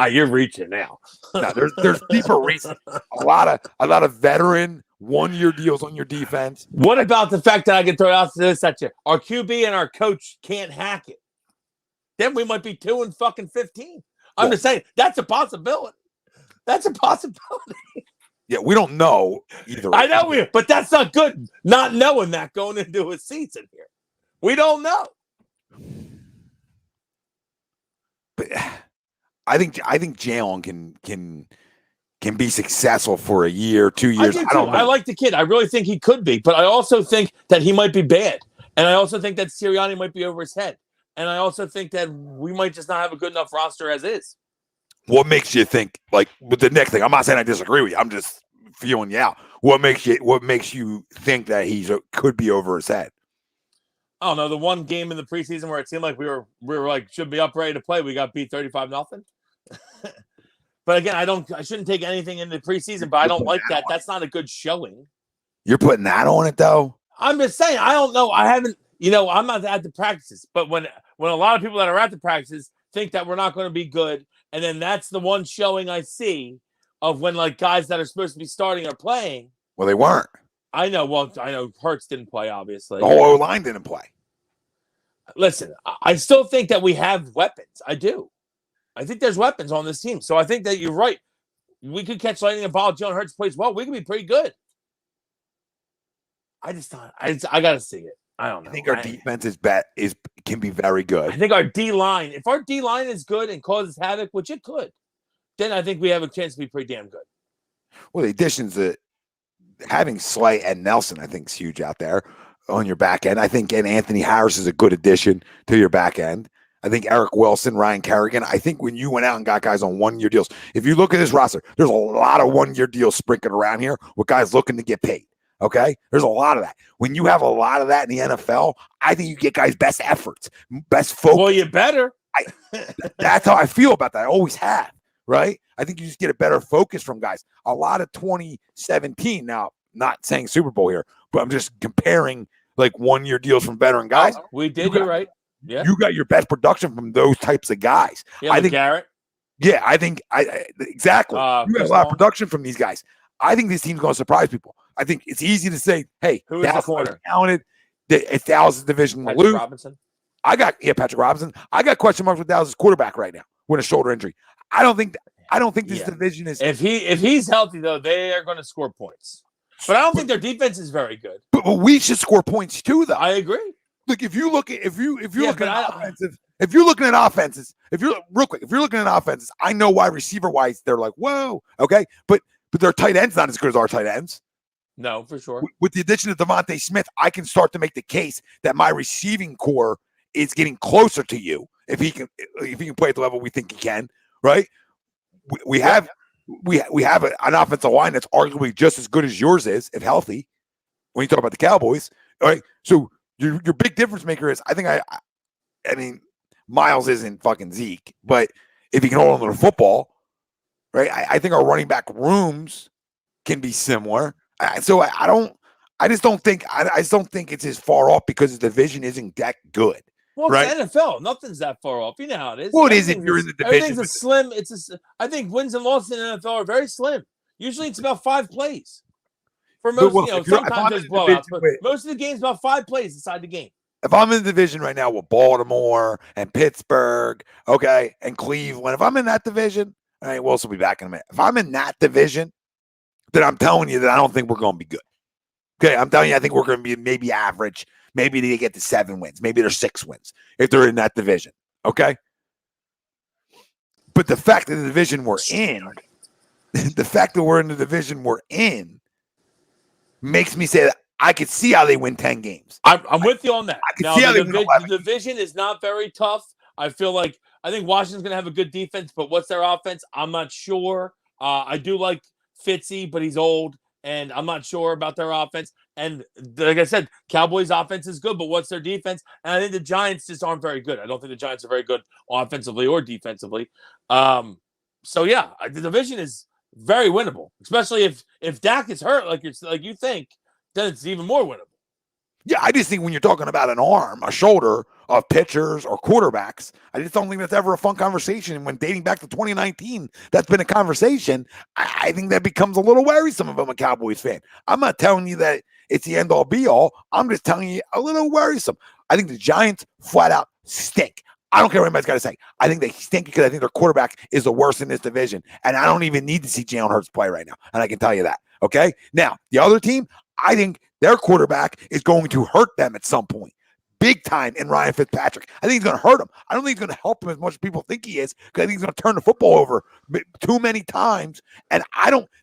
[SPEAKER 6] You're reaching now.
[SPEAKER 1] No, there's deeper reason. A lot of veteran 1-year deals on your defense.
[SPEAKER 6] What about the fact that I can throw out this at you? Our QB and our coach can't hack it. Then we might be 2-15. I'm just saying that's a possibility. That's a possibility.
[SPEAKER 1] Yeah, we don't know either.
[SPEAKER 6] I know but that's not good. Not knowing that going into a season here, we don't know.
[SPEAKER 1] But I think Jalen can be successful for a year, 2 years.
[SPEAKER 6] I don't know. I like the kid. I really think he could be, but I also think that he might be bad, and I also think that Sirianni might be over his head, and I also think that we might just not have a good enough roster as is.
[SPEAKER 1] What makes you think, like, with the next thing? I'm not saying I disagree with you. I'm just feeling you out. What makes you think that could be over his head?
[SPEAKER 6] I don't know. The one game in the preseason where it seemed like we were like should be up ready to play, we got beat 35-0. But again, I shouldn't take anything in the preseason, but I don't like that. That's not a good showing.
[SPEAKER 1] You're putting that on it, though.
[SPEAKER 6] I'm just saying. I don't know. I haven't. I'm not at the practices, but when a lot of people that are at the practices think that we're not going to be good, and then that's the one showing I see of when like guys that are supposed to be starting are playing.
[SPEAKER 1] Well, they weren't.
[SPEAKER 6] I know. Well, I know Hurts didn't play, obviously.
[SPEAKER 1] The whole O-line didn't play.
[SPEAKER 6] Listen, I still think that we have weapons. I do. I think there's weapons on this team. So I think that you're right. We could catch lightning and ball. Jalen Hurts plays well. We could be pretty good. I got to see it. I don't know.
[SPEAKER 1] I think our defense can be very good.
[SPEAKER 6] I think our D-line, if our D-line is good and causes havoc, which it could, then I think we have a chance to be pretty damn good.
[SPEAKER 1] Well, the additions that having Slay and Nelson, I think, is huge out there on your back end. I think and Anthony Harris is a good addition to your back end. I think Eric Wilson, Ryan Kerrigan. I think when you went out and got guys on 1-year deals, if you look at this roster, there's a lot of 1-year deals sprinkling around here with guys looking to get paid. Okay, there's a lot of that. When you have a lot of that in the NFL, I think you get guys' best efforts, best focus.
[SPEAKER 6] Well, you better.
[SPEAKER 1] That's how I feel about that. I always have, right? I think you just get a better focus from guys. A lot of 2017, now, not saying Super Bowl here, but I'm just comparing like 1-year deals from veteran guys.
[SPEAKER 6] We did, you're right. Yeah.
[SPEAKER 1] You got your best production from those types of guys.
[SPEAKER 6] Yeah,
[SPEAKER 1] I think
[SPEAKER 6] Garrett.
[SPEAKER 1] Yeah, I think exactly. You have a lot of production from these guys. I think this team's going to surprise people. I think it's easy to say, hey,
[SPEAKER 6] who is the corner?
[SPEAKER 1] Talented. It's Dallas' division.
[SPEAKER 6] Patrick Robinson.
[SPEAKER 1] Patrick Robinson. I got question marks with Dallas' quarterback right now with a shoulder injury. I don't think this division is.
[SPEAKER 6] If he's healthy though, they are going to score points. But I don't think their defense is very good.
[SPEAKER 1] But we should score points too, though.
[SPEAKER 6] I agree.
[SPEAKER 1] Look, if you're looking at offenses, I know wide receiver wise, they're like, whoa, okay, but their tight end's not as good as our tight ends.
[SPEAKER 6] No, for sure.
[SPEAKER 1] With the addition of Devontae Smith, I can start to make the case that my receiving core is getting closer to you if he can play at the level we think he can. Right? We have an offensive line that's arguably just as good as yours is, if healthy. When you talk about the Cowboys, all right? So your big difference maker is, I mean, Miles isn't fucking Zeke, but if he can hold on to the football, right? I think our running back rooms can be similar. I just don't think it's as far off because the division isn't that good.
[SPEAKER 6] Well,
[SPEAKER 1] right?
[SPEAKER 6] It's NFL. Nothing's that far off. You know how it is.
[SPEAKER 1] Well, it is if you're in the division.
[SPEAKER 6] Everything's slim. I think wins and losses in the NFL are very slim. Usually it's about 5 plays. For most, sometimes there's blowouts, but most of the game's about 5 plays inside the game.
[SPEAKER 1] If I'm in the division right now with Baltimore and Pittsburgh, okay, and Cleveland, if I'm in that division, all right, Wilson will be back in a minute. If I'm in that division, then I'm telling you that I don't think we're going to be good. Okay, I'm telling you, I think we're going to be maybe average. Maybe they get to 7 wins. Maybe they're 6 wins if they're in that division. Okay? But the fact that the division we're in, makes me say that I could see how they win 10 games.
[SPEAKER 6] I'm with you on that.
[SPEAKER 1] I can see how they win 11.
[SPEAKER 6] The division is not very tough. I think Washington's going to have a good defense, but what's their offense? I'm not sure. I do like Fitzy, but he's old, and I'm not sure about their offense. And like I said, Cowboys' offense is good, but what's their defense? And I think the Giants just aren't very good. I don't think the Giants are very good offensively or defensively. So yeah, the division is very winnable, especially if Dak is hurt, like you think, then it's even more winnable.
[SPEAKER 1] Yeah, I just think when you're talking about an arm, a shoulder of pitchers or quarterbacks, I just don't think that's ever a fun conversation. When dating back to 2019, that's been a conversation. I think that becomes a little worrisome if I'm a Cowboys fan. I'm not telling you that it's the end-all, be-all. I'm just telling you a little worrisome. I think the Giants flat out stink. I don't care what anybody's got to say. I think they stink because I think their quarterback is the worst in this division, and I don't even need to see Jalen Hurts play right now, and I can tell you that, okay? Now, the other team, I think their quarterback is going to hurt them at some point, big time, in Ryan Fitzpatrick. I think he's going to hurt them. I don't think he's going to help them as much as people think he is, because I think he's going to turn the football over too many times, and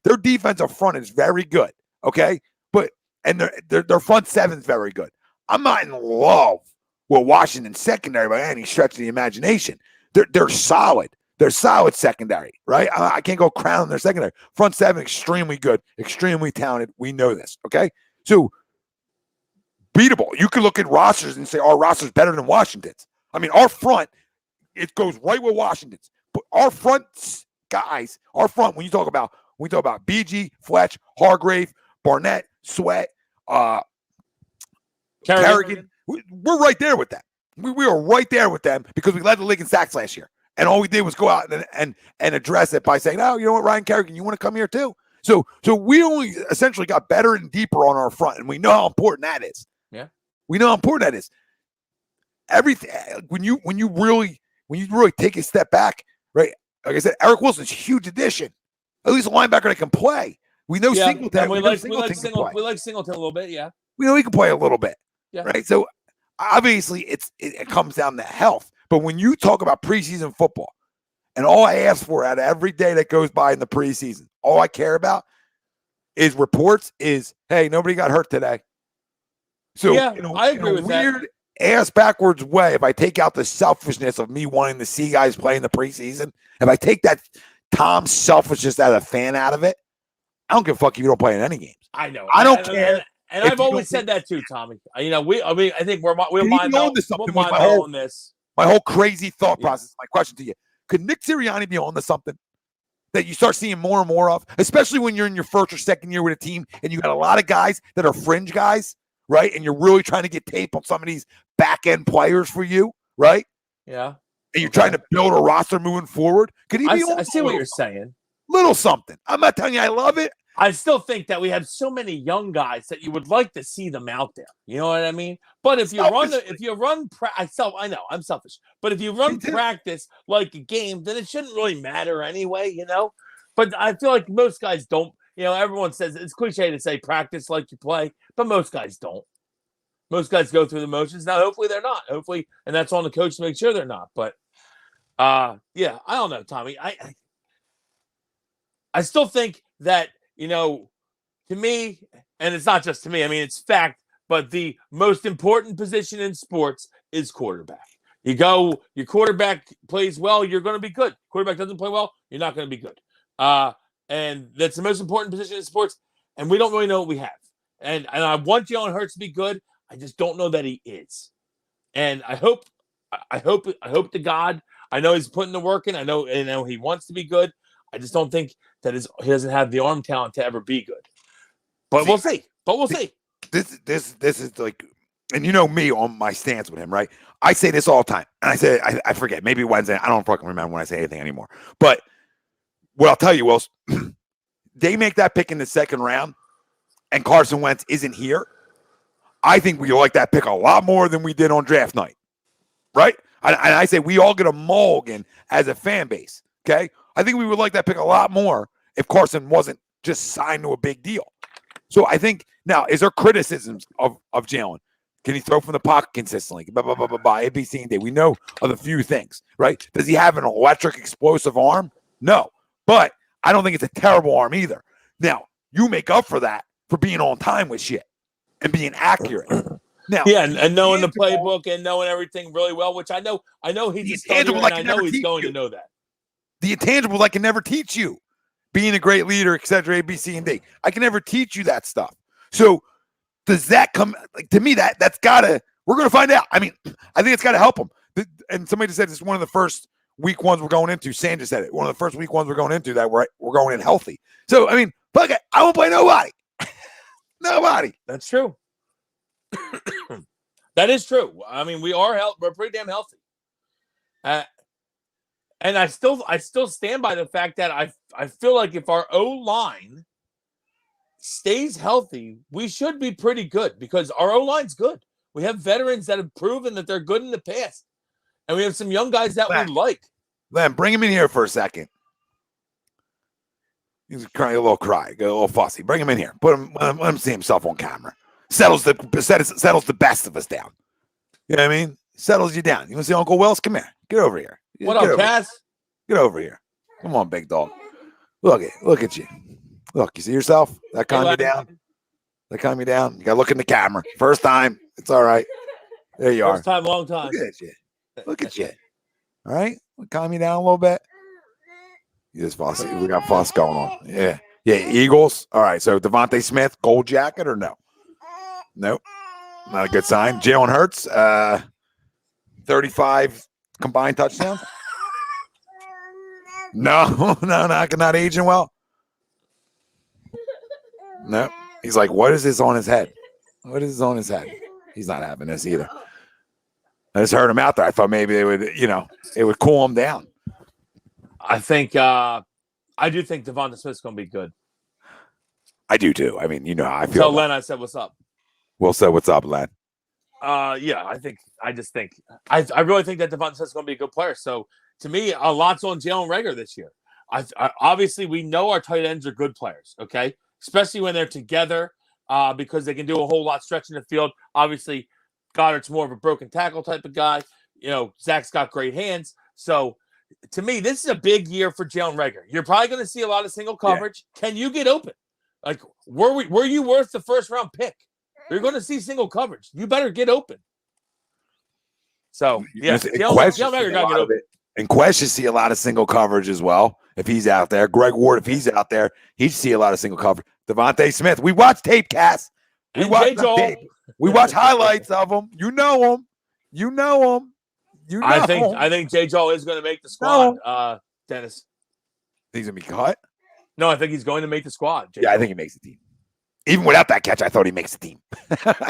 [SPEAKER 1] their defensive front is very good, okay? And their front seven is very good. I'm not in love with Washington secondary by any stretch of the imagination. They're solid. They're solid secondary, right? I can't go crown their secondary. Front seven, extremely good, extremely talented. We know this, okay? So, beatable. You can look at rosters and say our roster's better than Washington's. I mean, our front, it goes right with Washington's. But our front guys, when you talk about BG, Fletch, Hargrave, Barnett, Sweat, Kerrigan, we're right there with them. We are right there with them because we led the league in sacks last year. And all we did was go out and address it by saying, oh, you know what, Ryan Kerrigan, you want to come here too? So we only essentially got better and deeper on our front, and we know how important that is.
[SPEAKER 6] Yeah.
[SPEAKER 1] We know how important that is. Everything when you really take a step back, right? Like I said, Eric Wilson's a huge addition. At least a linebacker that can play. We know Singleton.
[SPEAKER 6] We like Singleton a little bit, yeah.
[SPEAKER 1] We know he can play a little bit.
[SPEAKER 6] Yeah.
[SPEAKER 1] Right. So obviously it comes down to health. But when you talk about preseason football, and all I ask for out of every day that goes by in the preseason, all I care about is reports is, hey, nobody got hurt today. So
[SPEAKER 6] yeah, I agree with that.
[SPEAKER 1] Weird ass backwards way, if I take out the selfishness of me wanting to see guys play in the preseason, if I take that Tom's selfishness as a fan out of it, I don't give a fuck if you don't play in any games.
[SPEAKER 6] I know.
[SPEAKER 1] I don't care.
[SPEAKER 6] And I've always said that too, Tommy. I think we'll mind on this.
[SPEAKER 1] My whole crazy thought process. My question to you: could Nick Sirianni be on to something that you start seeing more and more of, especially when you're in your first or second year with a team and you got a lot of guys that are fringe guys, right? And you're really trying to get tape on some of these back end players for you, right?
[SPEAKER 6] Yeah.
[SPEAKER 1] And you're trying to build a roster moving forward. Could he be on?
[SPEAKER 6] I see what you're saying.
[SPEAKER 1] Little something. I'm not telling you I love it.
[SPEAKER 6] I still think that we have so many young guys that you would like to see them out there. You know what I mean? But if you I know I'm selfish, but if you run practice like a game, then it shouldn't really matter anyway, you know? But I feel like most guys don't, everyone says it's cliche to say practice like you play, but most guys don't. Most guys go through the motions. Now, hopefully they're not. Hopefully, and that's on the coach to make sure they're not. But I don't know, Tommy. I still think that, to me, and it's not just to me, I mean, it's fact, but the most important position in sports is quarterback. Your quarterback plays well, you're going to be good. Quarterback doesn't play well, you're not going to be good. And that's the most important position in sports, and we don't really know what we have. And I want Jalen Hurts to be good. I just don't know that he is. And I hope to God, I know he's putting the work in. I know he wants to be good. I just don't think that he doesn't have the arm talent to ever be good. But we'll see.
[SPEAKER 1] This is like, and you know me on my stance with him, right? I say this all the time. And I say, I forget, maybe Wednesday. I don't fucking remember when I say anything anymore. But what I'll tell you, Will, they make that pick in the second round and Carson Wentz isn't here. I think we like that pick a lot more than we did on draft night, right? And I say we all get a mulligan as a fan base, okay? I think we would like that pick a lot more if Carson wasn't just signed to a big deal. So I think now, is there criticisms of Jalen? Can he throw from the pocket consistently? A, B, C, and D. We know of a few things, right? Does he have an electric, explosive arm? No. But I don't think it's a terrible arm either. Now, you make up for that for being on time with shit and being accurate. Now,
[SPEAKER 6] and knowing the playbook and knowing everything really well, which I know he's a starter, and I know he's going to know that.
[SPEAKER 1] The intangibles I can never teach you. Being a great leader, et cetera, A, B, C, and D. I can never teach you that stuff. So does that come, like, to me, that's got to, we're going to find out. I mean, I think it's got to help him. And somebody just said it's one of the first week ones we're going into. Sam just said it. One of the first week ones we're going into that we're going in healthy. So, I mean, fuck it. I won't play nobody. Nobody.
[SPEAKER 6] That's true. That is true. I mean, we're pretty damn healthy. And I still stand by the fact that I feel like if our O-line stays healthy, we should be pretty good because our O-line's good. We have veterans that have proven that they're good in the past. And we have some young guys that we like.
[SPEAKER 1] Len, bring him in here for a second. He's crying a little get a little fussy. Bring him in here. Let him see himself on camera. Settles the best of us down. You know what I mean? Settles you down. You want to see Uncle Wells? Come here. Get over here.
[SPEAKER 6] What up, Cass?
[SPEAKER 1] Get over here. Come on, big dog. Look at you. Look, you see yourself? That calm you down? That calm you down? You got to look in the camera. First time. It's all right. There you are.
[SPEAKER 6] First time, long time.
[SPEAKER 1] Look at you. All right? Calm you down a little bit. You just fussy. We got fuss going on. Yeah. Eagles. All right. So Devontae Smith, gold jacket or no? Nope. Not a good sign. Jalen Hurts, 35 combined touchdowns. No, not aging well. No. He's like, what is this on his head? What is this on his head? He's not having this either. I just heard him out there. I thought maybe they would, it would cool him down.
[SPEAKER 6] I think, I do think Devonta Smith's going to be good.
[SPEAKER 1] I do too. I mean, how I feel.
[SPEAKER 6] Tell Len I said, what's up?
[SPEAKER 1] We'll say, what's up, Len?
[SPEAKER 6] I really think that Devonta Smith's going to be a good player. So to me, a lot's on Jalen Reagor this year. Obviously, we know our tight ends are good players, okay? Especially when they're together because they can do a whole lot stretching the field. Obviously, Goddard's more of a broken tackle type of guy. Zach's got great hands. So to me, this is a big year for Jalen Reagor. You're probably going to see a lot of single coverage. Yeah. Can you get open? Like, were you worth the first round pick? You're going to see single coverage. You better get open. So, yeah, Jalen Reagor got to get open.
[SPEAKER 1] And Quest, you see a lot of single coverage as well. if he's out there. Greg Ward, if he's out there, he'd see a lot of single coverage. Devontae Smith. We watch tape, Cass. We watch tape. We watch highlights of him. You know him. You know him. You know
[SPEAKER 6] I think J. Joel is going to make the squad, Dennis.
[SPEAKER 1] He's going to be cut?
[SPEAKER 6] No, I think he's going to make the squad.
[SPEAKER 1] I think he makes the team. Even without that catch, I thought he makes the team.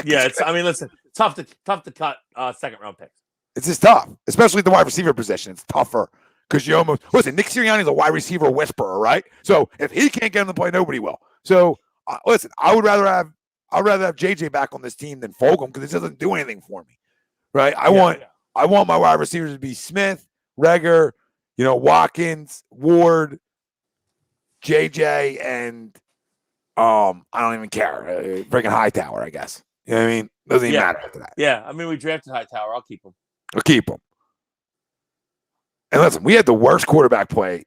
[SPEAKER 6] Listen, tough to cut second-round picks.
[SPEAKER 1] It's just tough, especially at the wide receiver position. It's tougher because you almost – listen, Nick Sirianni's a wide receiver whisperer, right? So if he can't get him to play, nobody will. So, listen, I would rather have JJ back on this team than Fulgham because it doesn't do anything for me, right? I want my wide receivers to be Smith, Reagor, Watkins, Ward, JJ, and I don't even care. Freaking Hightower, I guess. You know what I mean? Doesn't even matter after that.
[SPEAKER 6] Yeah, I mean, we drafted Hightower. I'll keep him.
[SPEAKER 1] And listen, we had the worst quarterback play.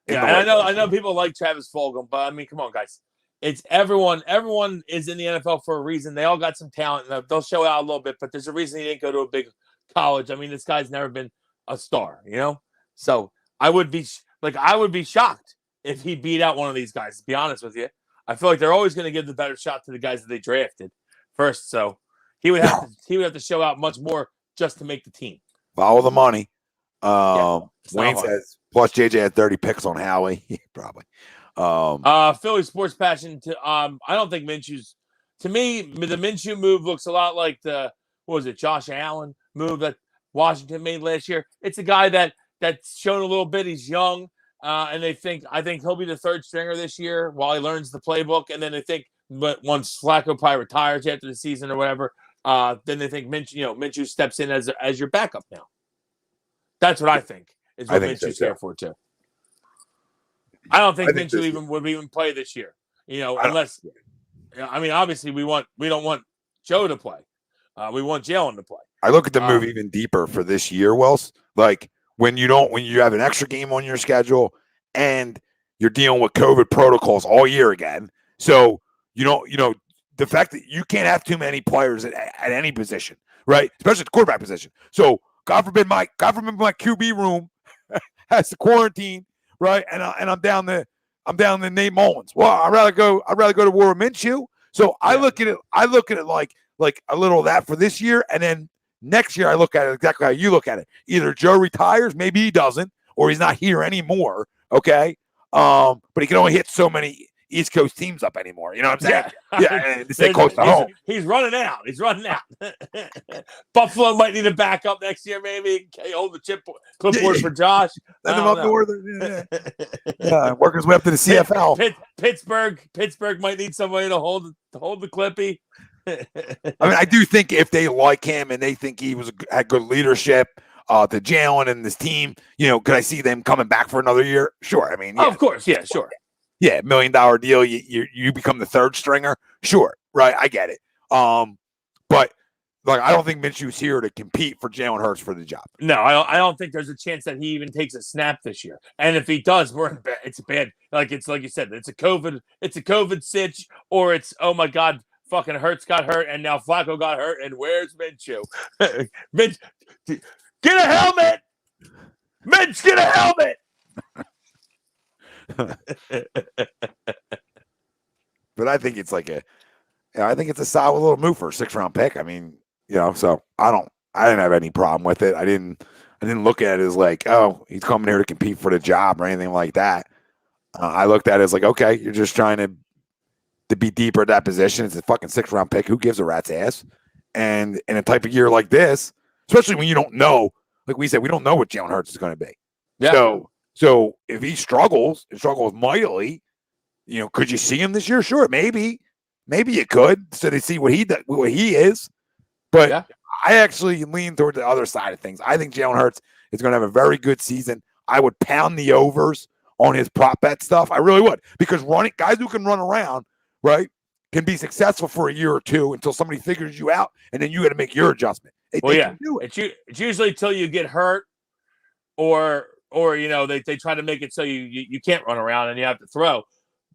[SPEAKER 6] Yeah, and I know people like Travis Fulgham, but I mean, come on, guys. It's everyone. Everyone is in the NFL for a reason. They all got some talent. And they'll show out a little bit, but there's a reason he didn't go to a big college. I mean, this guy's never been a star, So I would be shocked if he beat out one of these guys. To be honest with you, I feel like they're always going to give the better shot to the guys that they drafted first. So he would have to show out much more just to make the team.
[SPEAKER 1] Follow the money. Wayne says plus JJ had 30 picks on Howie. Probably.
[SPEAKER 6] Philly sports passion. I don't think Minshew's. To me, the Minshew move looks a lot like Josh Allen move that Washington made last year. It's a guy that's shown a little bit. He's young, and I think he'll be the third stringer this year while he learns the playbook. And then they think, but once Flacco probably retires after the season or whatever, then they think Minshew steps in as your backup now. That's what I think is what Minshew's there for too. I don't think Minshew would even play this year. Unless obviously we don't want Joe to play. We want Jalen to play.
[SPEAKER 1] I look at the move even deeper for this year, Wells. Like when you have an extra game on your schedule and you're dealing with COVID protocols all year again. So the fact that you can't have too many players at any position, right? Especially the quarterback position. So God forbid my QB room has to quarantine, right? And I'm down to Nate Mullins. Well, I'd rather go to war with Minshew. So I look at it like a little of that for this year, and then next year I look at it exactly how you look at it. Either Joe retires, maybe he doesn't, or he's not here anymore. Okay, but he can only hit so many East Coast teams up anymore. You know what I'm saying? Yeah, to stay close to home.
[SPEAKER 6] He's running out. Buffalo might need a backup next year, maybe. Hold the clipboard for Josh.
[SPEAKER 1] Send him up north. Yeah, work his way up to the CFL.
[SPEAKER 6] Pittsburgh might need somebody to hold the clippy.
[SPEAKER 1] I mean, I do think if they like him and they think he had good leadership to Jalen and this team, could I see them coming back for another year? Sure. I mean,
[SPEAKER 6] of course, yeah, sure.
[SPEAKER 1] Yeah, $1 million deal. You become the third stringer. Sure, right? I get it. But I don't think Minshew's here to compete for Jalen Hurts for the job.
[SPEAKER 6] No, I don't think there's a chance that he even takes a snap this year. And if he does, it's bad. Like you said, it's a COVID sitch, or it's oh my God, fucking Hurts got hurt, and now Flacco got hurt, and where's Minshew? Get a helmet, Minch, get a helmet.
[SPEAKER 1] But I think it's a solid little move for a 6th-round pick. I mean, so I didn't have any problem with it. I didn't look at it as like, oh, he's coming here to compete for the job or anything like that. I looked at it as like, okay, you're just trying to be deeper at that position. It's a fucking 6th-round pick. Who gives a rat's ass? And in a type of year like this, especially when you don't know, like we said, we don't know what Jalen Hurts is going to be. Yeah. So if he struggles mightily, could you see him this year? Sure, maybe you could. So they see what he is. But yeah. I actually lean toward the other side of things. I think Jalen Hurts is going to have a very good season. I would pound the overs on his prop bet stuff. I really would, because guys who can run around, right, can be successful for a year or two until somebody figures you out, and then you got to make your adjustment. They can do it. It's usually till you get hurt, or they try to make it so you can't run around and you have to throw.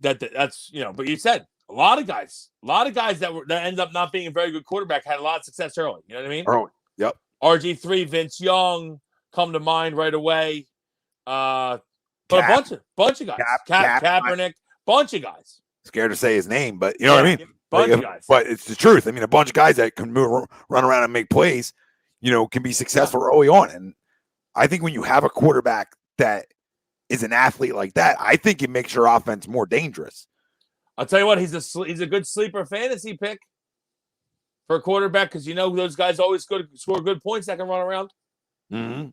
[SPEAKER 1] That's But you said a lot of guys that end up not being a very good quarterback had a lot of success early. You know what I mean? Early. Yep.
[SPEAKER 6] RG3, Vince Young come to mind right away. But a bunch of guys. Kaepernick, bunch of guys.
[SPEAKER 1] Scared to say his name, but you know what I mean?
[SPEAKER 6] Bunch of guys.
[SPEAKER 1] But it's the truth. I mean, a bunch of guys that can run around and make plays, can be successful early on. And I think when you have a quarterback that is an athlete like that, I think it makes your offense more dangerous.
[SPEAKER 6] I'll tell you what, he's a good sleeper fantasy pick for a quarterback because those guys always score good points that can run around.
[SPEAKER 1] Mm-hmm.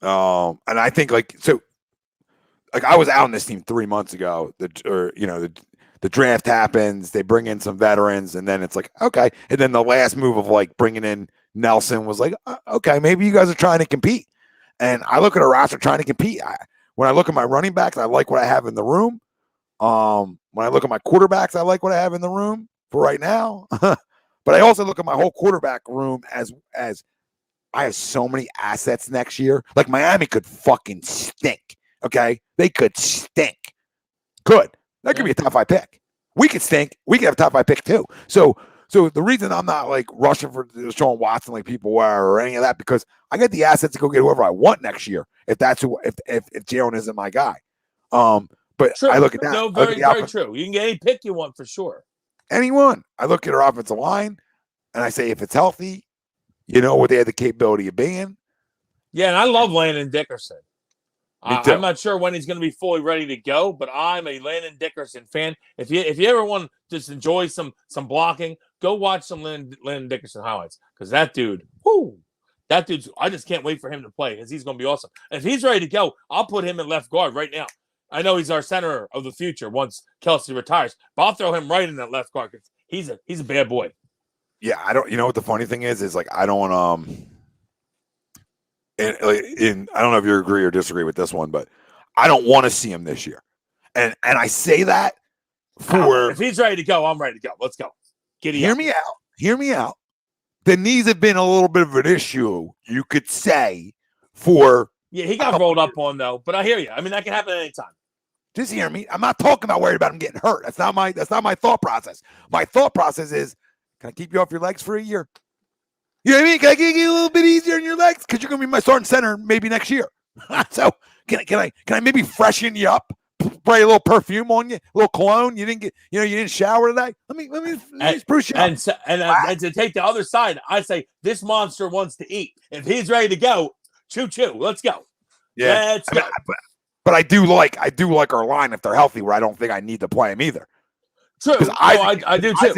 [SPEAKER 1] And I think I was out on this team 3 months ago. The draft happens, they bring in some veterans, and then it's like, okay. And then the last move of bringing in Nelson was like, okay, maybe you guys are trying to compete. And I look at a roster trying to compete. When I look at my running backs, I like what I have in the room. When I look at my quarterbacks, I like what I have in the room for right now. But I also look at my whole quarterback room as I have so many assets next year. Like Miami could fucking stink. Okay, they could stink. Good. That could be a top 5 pick. We could stink. We could have a top 5 pick too. So the reason I'm not rushing for Deshaun Watson like people were or any of that, because I get the assets to go get whoever I want next year. If that's if Jalen isn't my guy. But true. I look at that.
[SPEAKER 6] No, very true. You can get any pick you want for sure.
[SPEAKER 1] Anyone. I look at our offensive line and I say if it's healthy, what they have the capability of being.
[SPEAKER 6] Yeah, and I love Landon Dickerson. I'm not sure when he's going to be fully ready to go, but I'm a Landon Dickerson fan. If you ever want to just enjoy some blocking, go watch some Landon Dickerson highlights because that dude's. I just can't wait for him to play because he's going to be awesome. And if he's ready to go, I'll put him in left guard right now. I know he's our center of the future once Kelsey retires, but I'll throw him right in that left guard because he's a bad boy.
[SPEAKER 1] Yeah, I don't. You know what the funny thing is I don't. And I don't know if you agree or disagree with this one, but I don't want to see him this year. And I say that for
[SPEAKER 6] if he's ready to go, I'm ready to go. Let's go.
[SPEAKER 1] Hear me out. The knees have been a little bit of an issue, you could say, for
[SPEAKER 6] he got rolled up on though. But I hear you. I mean, that can happen at any time.
[SPEAKER 1] Just hear me. I'm not talking about worried about him getting hurt. That's not my thought process. My thought process is, can I keep you off your legs for a year? You know what I mean? Can I get you a little bit easier on your legs? Because you're going to be my starting center maybe next year. So can I maybe freshen you up? Spray a little perfume on you, a little cologne. You didn't shower today. Let me spruce you up.
[SPEAKER 6] And to take the other side, I say this monster wants to eat. If he's ready to go, choo. Let's go.
[SPEAKER 1] Yeah, let's go. But I do like our line if they're healthy. Where I don't think I need to play him either.
[SPEAKER 6] True. I do too.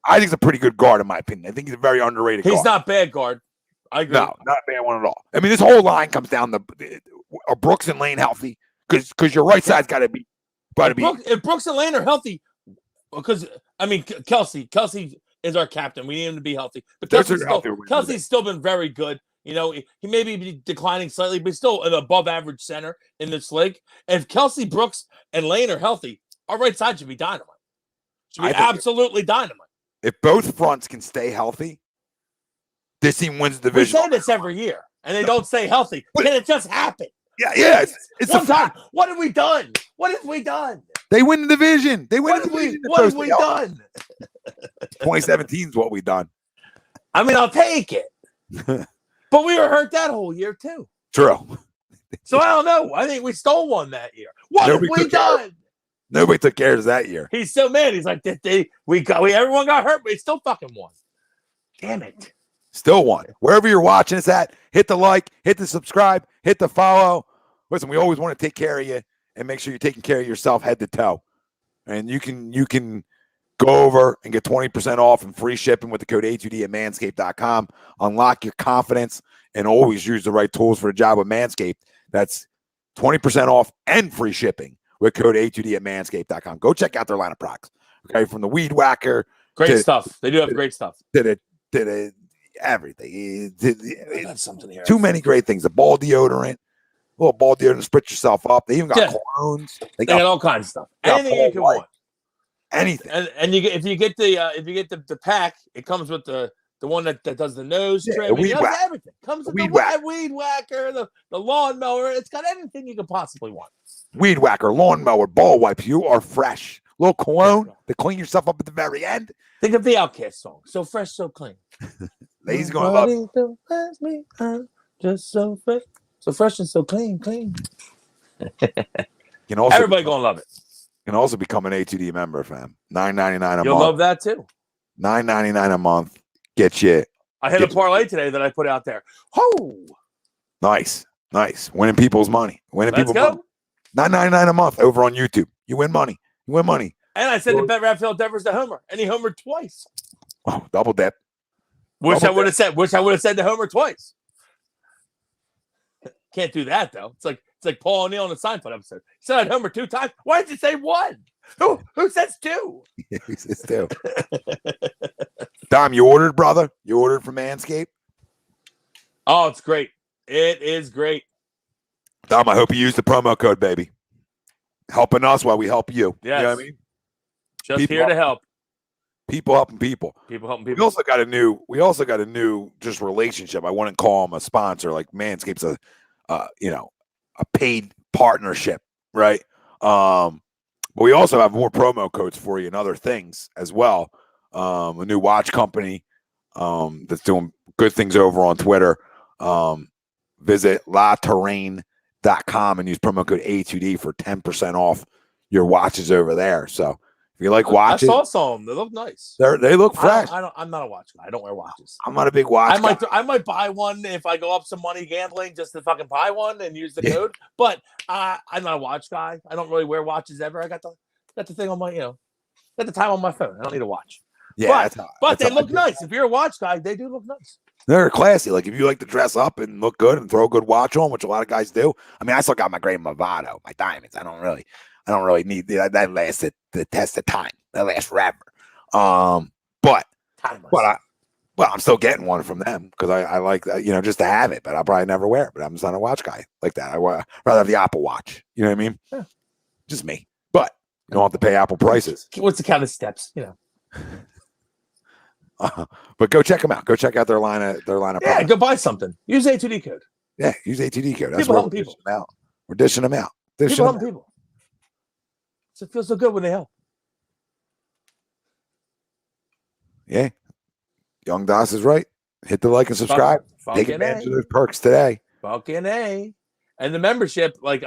[SPEAKER 1] I think he's a pretty good guard, in my opinion. I think he's a very underrated guard.
[SPEAKER 6] He's not bad guard. I agree.
[SPEAKER 1] No, not a bad one at all. I mean, this whole line comes down to are Brooks and Lane healthy? Because your right side's got to be.
[SPEAKER 6] If Brooks and Lane are healthy, because, I mean, Kelsey is our captain. We need him to be healthy. But Kelsey's still been very good. He may be declining slightly, but he's still an above-average center in this league. If Kelsey, Brooks, and Lane are healthy, our right side should be dynamite. Should be absolutely dynamite.
[SPEAKER 1] If both fronts can stay healthy, this team wins the division.
[SPEAKER 6] We say this every year, and they don't stay healthy. Can it just happen?
[SPEAKER 1] Yeah. It's
[SPEAKER 6] one time. What have we done?
[SPEAKER 1] They win the division.
[SPEAKER 6] What have we done?
[SPEAKER 1] 2017 is what we done.
[SPEAKER 6] I mean, I'll take it. But we were hurt that whole year, too.
[SPEAKER 1] True.
[SPEAKER 6] So I don't know. I think we stole one that year. What have we done?
[SPEAKER 1] Nobody took care of us that year.
[SPEAKER 6] He's so mad. He's like, everyone got hurt, but he still fucking won. Damn it.
[SPEAKER 1] Still won. Wherever you're watching us at, hit the like, hit the subscribe, hit the follow. Listen, we always want to take care of you and make sure you're taking care of yourself head to toe. And you can go over and get 20% off and free shipping with the code A2D at manscaped.com. Unlock your confidence and always use the right tools for the job with Manscaped. That's 20% off and free shipping with code A2D at manscaped.com. Go check out their line of products. Okay, from the Weed Whacker.
[SPEAKER 6] Great stuff. They do have great stuff.
[SPEAKER 1] Everything.
[SPEAKER 6] That's something here.
[SPEAKER 1] Too many great things. The ball deodorant. A little ball deodorant to spritz yourself up. They even got colognes.
[SPEAKER 6] They got all kinds of stuff. Anything you can want.
[SPEAKER 1] Anything.
[SPEAKER 6] And if you get the pack, it comes with the one that does the nose trim. It does everything. Comes with the Weed Whacker, the lawnmower. It's got anything you could possibly want. Weed
[SPEAKER 1] Whacker, lawnmower, ball wipes. You are fresh. A little cologne to clean yourself up at the very end.
[SPEAKER 6] Think of the Outcast song. So fresh, so clean.
[SPEAKER 1] He's going to love
[SPEAKER 6] me. I'm just so fresh. So fresh and so clean.
[SPEAKER 1] Everybody
[SPEAKER 6] gonna love it.
[SPEAKER 1] You can also become an A2D member, fam. $9.99 a month.
[SPEAKER 6] You'll love that too.
[SPEAKER 1] $9.99 a month. Get you.
[SPEAKER 6] I hit a parlay today that I put out there. Oh,
[SPEAKER 1] nice. Winning people's money.
[SPEAKER 6] Let's go.
[SPEAKER 1] Money. $9.99 a month over on YouTube. You win money.
[SPEAKER 6] And I said to Bet Philadelphia's the homer, and he homered twice.
[SPEAKER 1] Oh, double dip.
[SPEAKER 6] Wish I would have said the homer twice. Can't do that though. It's like Paul O'Neill in the Seinfeld episode. He said I'd homer 2 times. Why did you say 1? Who says 2?
[SPEAKER 1] Yeah, he says 2. Dom, you ordered, brother? You ordered from Manscaped?
[SPEAKER 6] Oh, it's great. It is great.
[SPEAKER 1] Dom, I hope you use the promo code, baby. Helping us while we help you.
[SPEAKER 6] Yes.
[SPEAKER 1] You know what I mean?
[SPEAKER 6] Just people here to help.
[SPEAKER 1] People helping people.
[SPEAKER 6] People helping people.
[SPEAKER 1] We also got a new just relationship. I wouldn't call them a sponsor. Like Manscaped's a paid partnership, right? But we also have more promo codes for you and other things as well. A new watch company that's doing good things over on Twitter. Visit laterrain.com and use promo code A2D for 10% off your watches over there. So if you like watches,
[SPEAKER 6] I saw some. They look nice.
[SPEAKER 1] They look fresh.
[SPEAKER 6] I'm not a watch guy. I don't wear watches.
[SPEAKER 1] I'm not a big watch guy.
[SPEAKER 6] I might buy one if I go up some money gambling just to fucking buy one and use the code. But I'm not a watch guy. I don't really wear watches ever. I got the thing on my got the time on my phone. I don't need a watch.
[SPEAKER 1] Yeah,
[SPEAKER 6] but they look nice. If you're a watch guy, they do look nice.
[SPEAKER 1] They're classy. Like if you like to dress up and look good and throw a good watch on, which a lot of guys do. I mean, I still got my gray Movado, my diamonds. I don't really need that lasts the test of time. That lasts forever. But I'm still getting one from them because I like that, just to have it. But I'll probably never wear it. But I'm just not a watch guy like that. I rather have the Apple Watch. You know what I mean?
[SPEAKER 6] Yeah.
[SPEAKER 1] Just me. But you don't have to pay Apple prices.
[SPEAKER 6] What's the count of steps?
[SPEAKER 1] But go check them out. Go check out their line of products.
[SPEAKER 6] Go buy something. Use A2D code.
[SPEAKER 1] Yeah, use A2D code. That's
[SPEAKER 6] people
[SPEAKER 1] what
[SPEAKER 6] helping people.
[SPEAKER 1] We're dishing them out.
[SPEAKER 6] People helping people. So it feels so good when they help.
[SPEAKER 1] Yeah. Young Das is right. Hit the like and subscribe. Take advantage of those perks today.
[SPEAKER 6] Fucking A. And the membership, I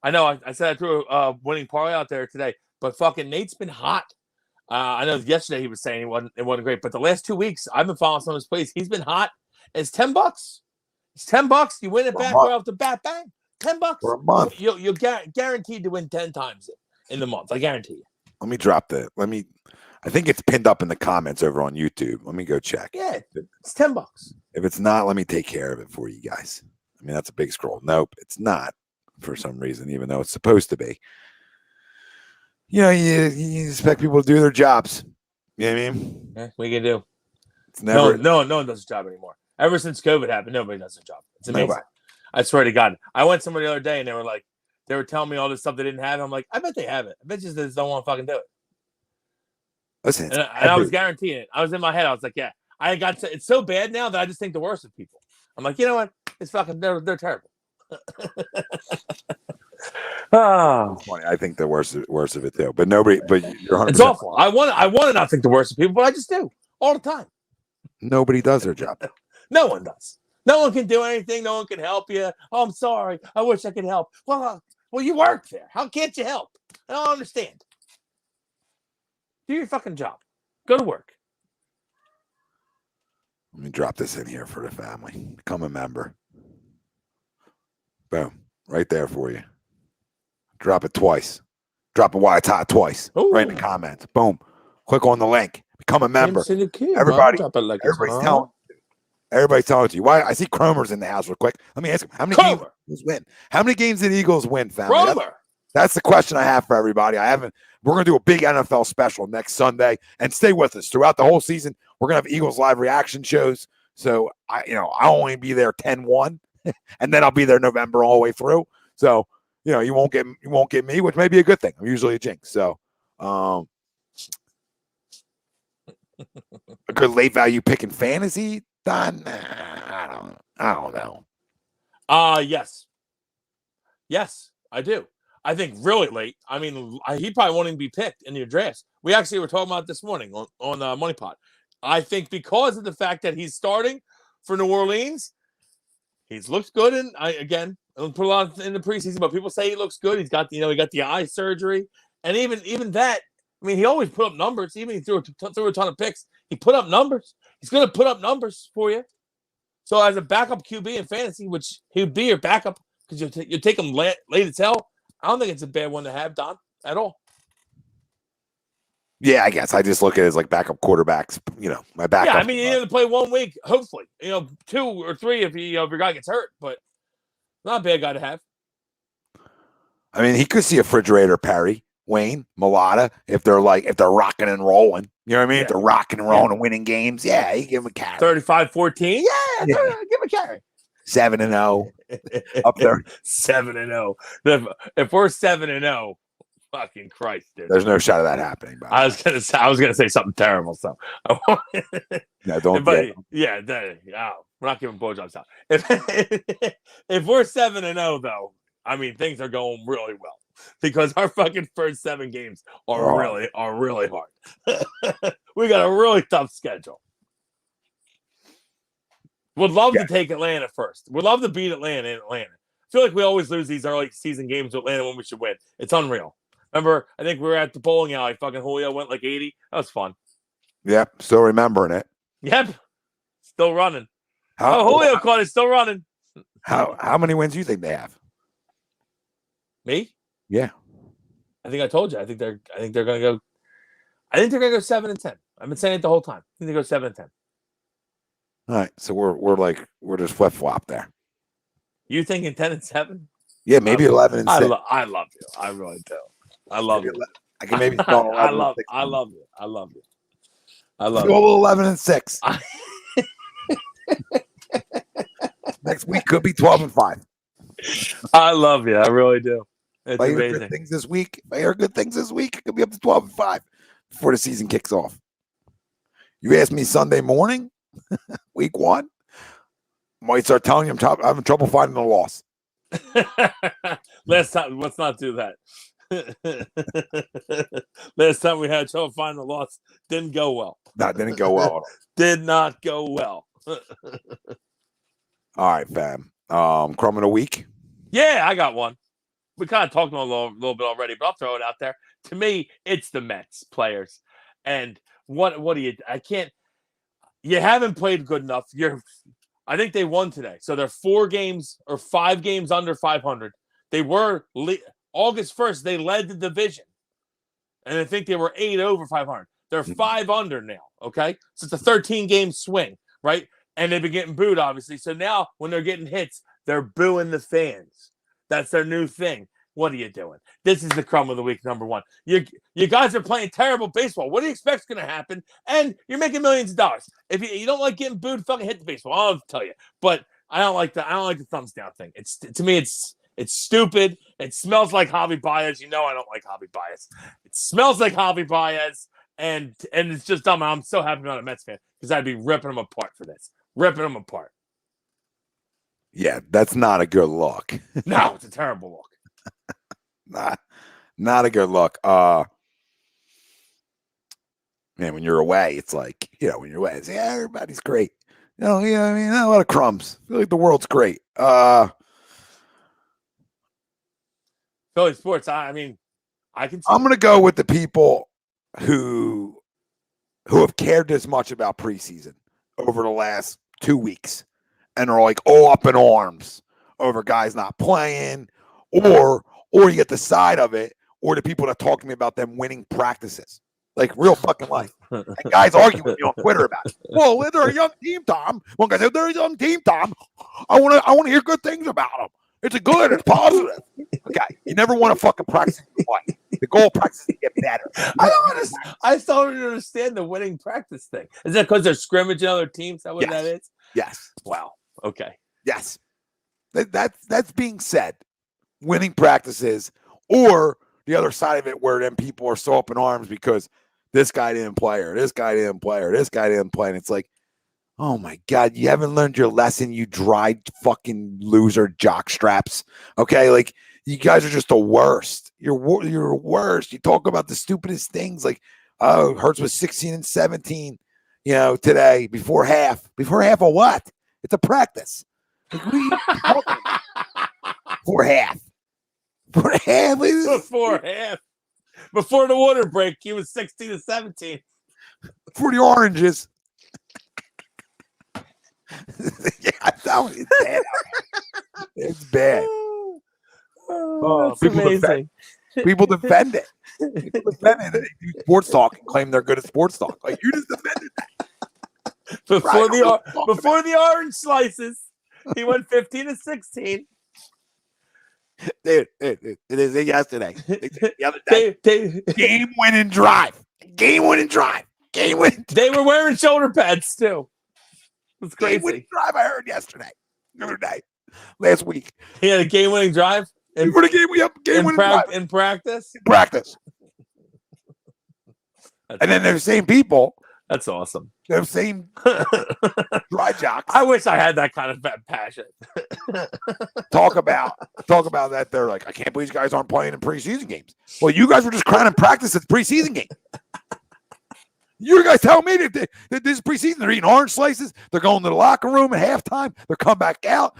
[SPEAKER 6] know I said I threw a winning parlay out there today, but fucking Nate's been hot. I know yesterday he was saying it wasn't great, but the last 2 weeks I've been following some of his plays. He's been hot. It's $10. It's $10. You win it back right off the bat. Bang. $10
[SPEAKER 1] for a month.
[SPEAKER 6] You're guaranteed to win 10 times in the month. I guarantee you.
[SPEAKER 1] Let me drop that. I think it's pinned up in the comments over on YouTube. Let me go check.
[SPEAKER 6] Yeah, it's $10.
[SPEAKER 1] If it's not, let me take care of it for you guys. That's a big scroll. Nope, it's not for some reason, even though it's supposed to be. You expect people to do their jobs. You know what I mean?
[SPEAKER 6] Yeah, we can do.
[SPEAKER 1] It's never.
[SPEAKER 6] No one does a job anymore. Ever since COVID happened, nobody does a job. It's amazing. Nobody. I swear to God. I went somewhere the other day and they were telling me all this stuff they didn't have. I'm like, I bet they have it. I bet you just don't want to fucking do it.
[SPEAKER 1] Listen,
[SPEAKER 6] and I was guaranteeing it. I was in my head. I was like, yeah, it's so bad now that I just think the worst of people. I'm like, you know what? It's fucking, they're terrible.
[SPEAKER 1] It's funny. I think the worst of it too. But you're 100%.
[SPEAKER 6] It's awful. I want to not think the worst of people, but I just do all the time.
[SPEAKER 1] Nobody does their job.
[SPEAKER 6] No one does. No one can do anything. No one can help you. Oh, I'm sorry. I wish I could help. Well, you work there. How can't you help? I don't understand. Do your fucking job. Go to work.
[SPEAKER 1] Let me drop this in here for the family. Become a member. Boom. Right there for you. Drop it twice. Drop a white hot twice.
[SPEAKER 6] Ooh.
[SPEAKER 1] Right in the comments. Boom. Click on the link. Become a member. Everybody's telling you. Why? I see Cromers in the house real quick. Let me ask him. How many games did Eagles win? How many games did Eagles win, family? That's the question I have for everybody. We're going to do a big NFL special next Sunday, and stay with us throughout the whole season. We're going to have Eagles live reaction shows. So I'll only be there 10-1, and then I'll be there November all the way through. So, you won't get me, which may be a good thing. I'm usually a jinx. So, a good late value pick in fantasy, Don? I don't know.
[SPEAKER 6] Yes, I do. I think really late. He probably won't even be picked in your drafts. We actually were talking about it this morning on Money Pot. I think because of the fact that he's starting for New Orleans, He's looked good, and I don't put a lot in the preseason, but people say he looks good. He's got he got the eye surgery, and even that. I mean, he always put up numbers. Even he threw a ton of picks. He put up numbers. He's going to put up numbers for you. So as a backup QB in fantasy, which he would be your backup because you take him late as hell, I don't think it's a bad one to have, Don, at all.
[SPEAKER 1] Yeah, I guess I just look at it as like backup quarterbacks. My backup.
[SPEAKER 6] Yeah, I mean, you have to play 1 week, hopefully. 2 or 3 if your guy gets hurt, but not a bad guy to have.
[SPEAKER 1] I mean, he could see a refrigerator Perry, Wayne, Mulata if they're rocking and rolling. You know what I mean?
[SPEAKER 6] Yeah.
[SPEAKER 1] If they're rocking and rolling and winning games, yeah, you give him a carry.
[SPEAKER 6] 35-14, yeah, give him a carry.
[SPEAKER 1] 7-0 up there.
[SPEAKER 6] 7-0. If we're 7-0, fucking Christ, dude.
[SPEAKER 1] There's no shot of that happening.
[SPEAKER 6] I was gonna say something terrible. So
[SPEAKER 1] no, don't.
[SPEAKER 6] But yeah, we're not giving blowjobs out. If we're 7-0, though, I mean things are going really well because our fucking first 7 games are really hard. We got a really tough schedule. Would love to take Atlanta first. Would love to beat Atlanta in Atlanta. I feel like we always lose these early season games with Atlanta when we should win. It's unreal. Remember, I think we were at the bowling alley. Fucking Julio went like 80. That was fun.
[SPEAKER 1] Yep, still remembering it.
[SPEAKER 6] Yep, still running. Julio caught it, still running.
[SPEAKER 1] How many wins do you think they have?
[SPEAKER 6] Me?
[SPEAKER 1] Yeah.
[SPEAKER 6] I think I told you. I think they're gonna go. I think they're gonna go 7-10. I've been saying it the whole time. I think they go 7-10.
[SPEAKER 1] All right, so we're just flip flop there.
[SPEAKER 6] You thinking 10-7?
[SPEAKER 1] Yeah, maybe 11-6.
[SPEAKER 6] I love you. I really do. I love you.
[SPEAKER 1] I can maybe spell 11.
[SPEAKER 6] I love you. I love you.
[SPEAKER 1] Go 11-6. Next week could be 12-5.
[SPEAKER 6] I love you. I really do. It's amazing.
[SPEAKER 1] If I hear good things this week, it could be up to 12-5 before the season kicks off. You asked me Sunday morning, week 1, might start telling you I'm having trouble finding a loss.
[SPEAKER 6] Last time, let's not do that. Last time we had trouble finding a loss, didn't go well.
[SPEAKER 1] That didn't go well at all.
[SPEAKER 6] Did not go well.
[SPEAKER 1] All right, fam. Crumb of the week.
[SPEAKER 6] Yeah, I got one. We kind of talked about a little bit already, but I'll throw it out there. To me, it's the Mets players. And what do you? You haven't played good enough. I think they won today, so they're 4 games or 5 games under 500. They were August 1st. They led the division, and I think they were 8 over 500. They're 5 under now. Okay, so it's a 13-game swing, right? And they've been getting booed, obviously. So now when they're getting hits, they're booing the fans. That's their new thing. What are you doing? This is the crumb of the week, number 1. You guys are playing terrible baseball. What do you expect is going to happen? And you're making millions of dollars. If you don't like getting booed, fucking hit the baseball. I'll tell you. But I don't like the thumbs down thing. To me, it's stupid. It smells like Javi Baez. I don't like Javi Baez. It smells like Javi Baez, and it's just dumb. I'm so happy I'm not a Mets fan because I'd be ripping them apart for this. Ripping them apart.
[SPEAKER 1] Yeah, that's not a good look.
[SPEAKER 6] No, it's a terrible look.
[SPEAKER 1] Not a good look. Man, when you're away, it's like, when you're away, it's everybody's great. I mean, a lot of crumbs. I feel like the world's great.
[SPEAKER 6] Philly sports. I mean, I'm
[SPEAKER 1] gonna go with the people who have cared this much about preseason over the last 2 weeks and are like all up in arms over guys not playing, or you get the side of it, or the people that talk to me about them winning practices, like real fucking life. And guys argue with me on Twitter about it. Well, they're a young team, Tom. One guy said they're a young team, Tom. I want to hear good things about them. It's it's positive. Okay, you never want to fucking practice your play. The goal of practice is to get better.
[SPEAKER 6] I still don't understand the winning practice thing. Is that because they're scrimmaging other teams? Is that what that is?
[SPEAKER 1] Yes.
[SPEAKER 6] Wow. Okay.
[SPEAKER 1] Yes. That's being said. Winning practices, or the other side of it where then people are so up in arms because this guy didn't play, or this guy didn't play, or this guy didn't play. And it's like, oh my God, you haven't learned your lesson, you dry fucking loser jock straps. Okay, like you guys are just the worst. You're worst. You talk about the stupidest things like, oh, Hurts was 16 and 17, today before half. Before half of what? It's a practice. Like, what are you talking about? For half.
[SPEAKER 6] Before half. Before the water break, he was 16-17.
[SPEAKER 1] For the Oranges. Yeah, it's bad. It's bad.
[SPEAKER 6] That's amazing.
[SPEAKER 1] People defend it. People defend it. And they do sports talk and claim they're good at sports talk. Like, you just defended that.
[SPEAKER 6] Before the orange slices, he went 15-16.
[SPEAKER 1] Dude, it is yesterday. The other day. Game-winning drive. They
[SPEAKER 6] were wearing shoulder pads, too. It was crazy.
[SPEAKER 1] Game-winning drive I heard yesterday. The other day. Last week.
[SPEAKER 6] He had a game-winning drive?
[SPEAKER 1] In
[SPEAKER 6] practice?
[SPEAKER 1] In practice. And then they're the same people.
[SPEAKER 6] That's awesome.
[SPEAKER 1] They're the same dry jocks.
[SPEAKER 6] I wish I had that kind of passion.
[SPEAKER 1] Talk about that. They're like, I can't believe you guys aren't playing in preseason games. Well, you guys were just crowning practice at the preseason game. You guys tell me that this is preseason. They're eating orange slices. They're going to the locker room at halftime. They're coming back out.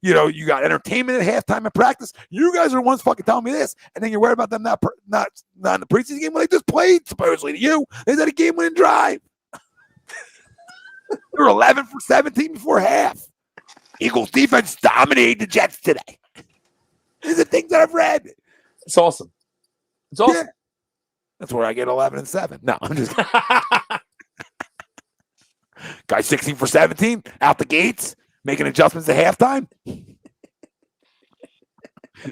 [SPEAKER 1] You got entertainment at halftime at practice. You guys are the ones fucking telling me this, and then you're worried about them not in the preseason game when they just played supposedly to you. They had a game-winning drive. They're 11 for 17 before half. Eagles defense dominated the Jets today. These are things that I've read.
[SPEAKER 6] It's awesome.
[SPEAKER 1] Yeah. That's where I get 11 and 7. No, I'm just guy 16 for 17 out the gates, making adjustments at halftime.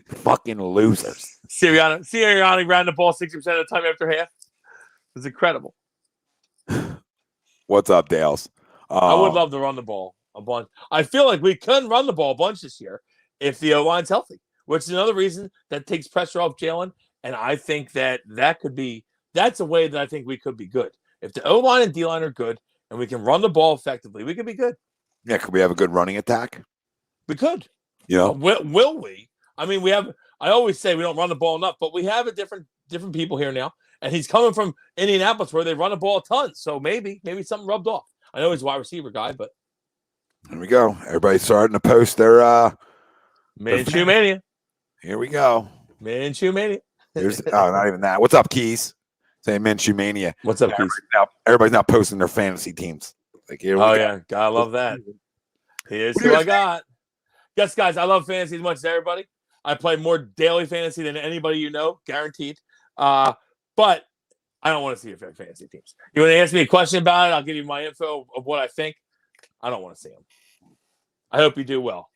[SPEAKER 1] Fucking losers.
[SPEAKER 6] Sirianni ran the ball 60% of the time after half. It was incredible.
[SPEAKER 1] What's up, Dales?
[SPEAKER 6] I would love to run the ball a bunch. I feel like we could run the ball a bunch this year if the O-line's healthy, which is another reason that takes pressure off Jalen. And I think that's a way that I think we could be good. If the O-line and D-line are good and we can run the ball effectively, we could be good.
[SPEAKER 1] Yeah, could we have a good running attack?
[SPEAKER 6] We could.
[SPEAKER 1] Yeah.
[SPEAKER 6] Will we? I mean, I always say we don't run the ball enough, but we have a different people here now. And he's coming from Indianapolis where they run the ball a ton. So maybe something rubbed off. I know he's a wide receiver guy, but.
[SPEAKER 1] Here we go. Everybody's starting to post their
[SPEAKER 6] Minshew Mania.
[SPEAKER 1] Here we go.
[SPEAKER 6] Minshew Mania.
[SPEAKER 1] Not even that. What's up, Keys? Saying Minshew Mania.
[SPEAKER 6] What's up, Keys?
[SPEAKER 1] Everybody's now posting their fantasy teams. Like,
[SPEAKER 6] yeah. Gotta love that. Here's who I got. Yes, guys, I love fantasy as much as everybody. I play more daily fantasy than anybody you know, guaranteed. But I don't want to see your fantasy teams. You want to ask me a question about it? I'll give you my info of what I think. I don't want to see them. I hope you do well.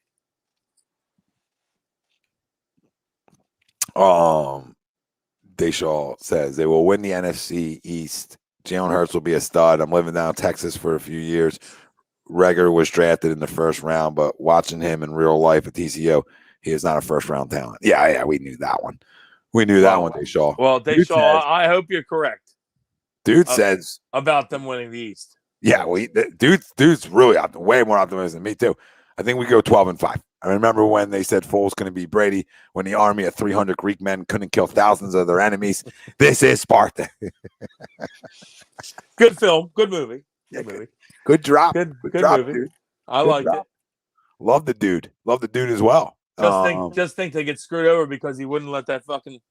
[SPEAKER 1] Deshaw says they will win the NFC East. Jalen Hurts will be a stud. I'm living down in Texas for a few years. Reagor was drafted in the first round, but watching him in real life at TCO, he is not a first-round talent. Yeah, we knew that one. We knew that one, Deshaw.
[SPEAKER 6] Well, Deshaw, I hope you're correct.
[SPEAKER 1] Dude says
[SPEAKER 6] about them winning the East.
[SPEAKER 1] Yeah, dude's really way more optimistic than me too. I think we go 12-5. I remember when they said Foles going to be Brady when the army of 300 Greek men couldn't kill thousands of their enemies. This is Sparta.
[SPEAKER 6] Good film, good movie.
[SPEAKER 1] Good drop.
[SPEAKER 6] Good
[SPEAKER 1] drop,
[SPEAKER 6] movie.
[SPEAKER 1] Dude.
[SPEAKER 6] I liked it.
[SPEAKER 1] Love the dude as well.
[SPEAKER 6] Just think they get screwed over because he wouldn't let the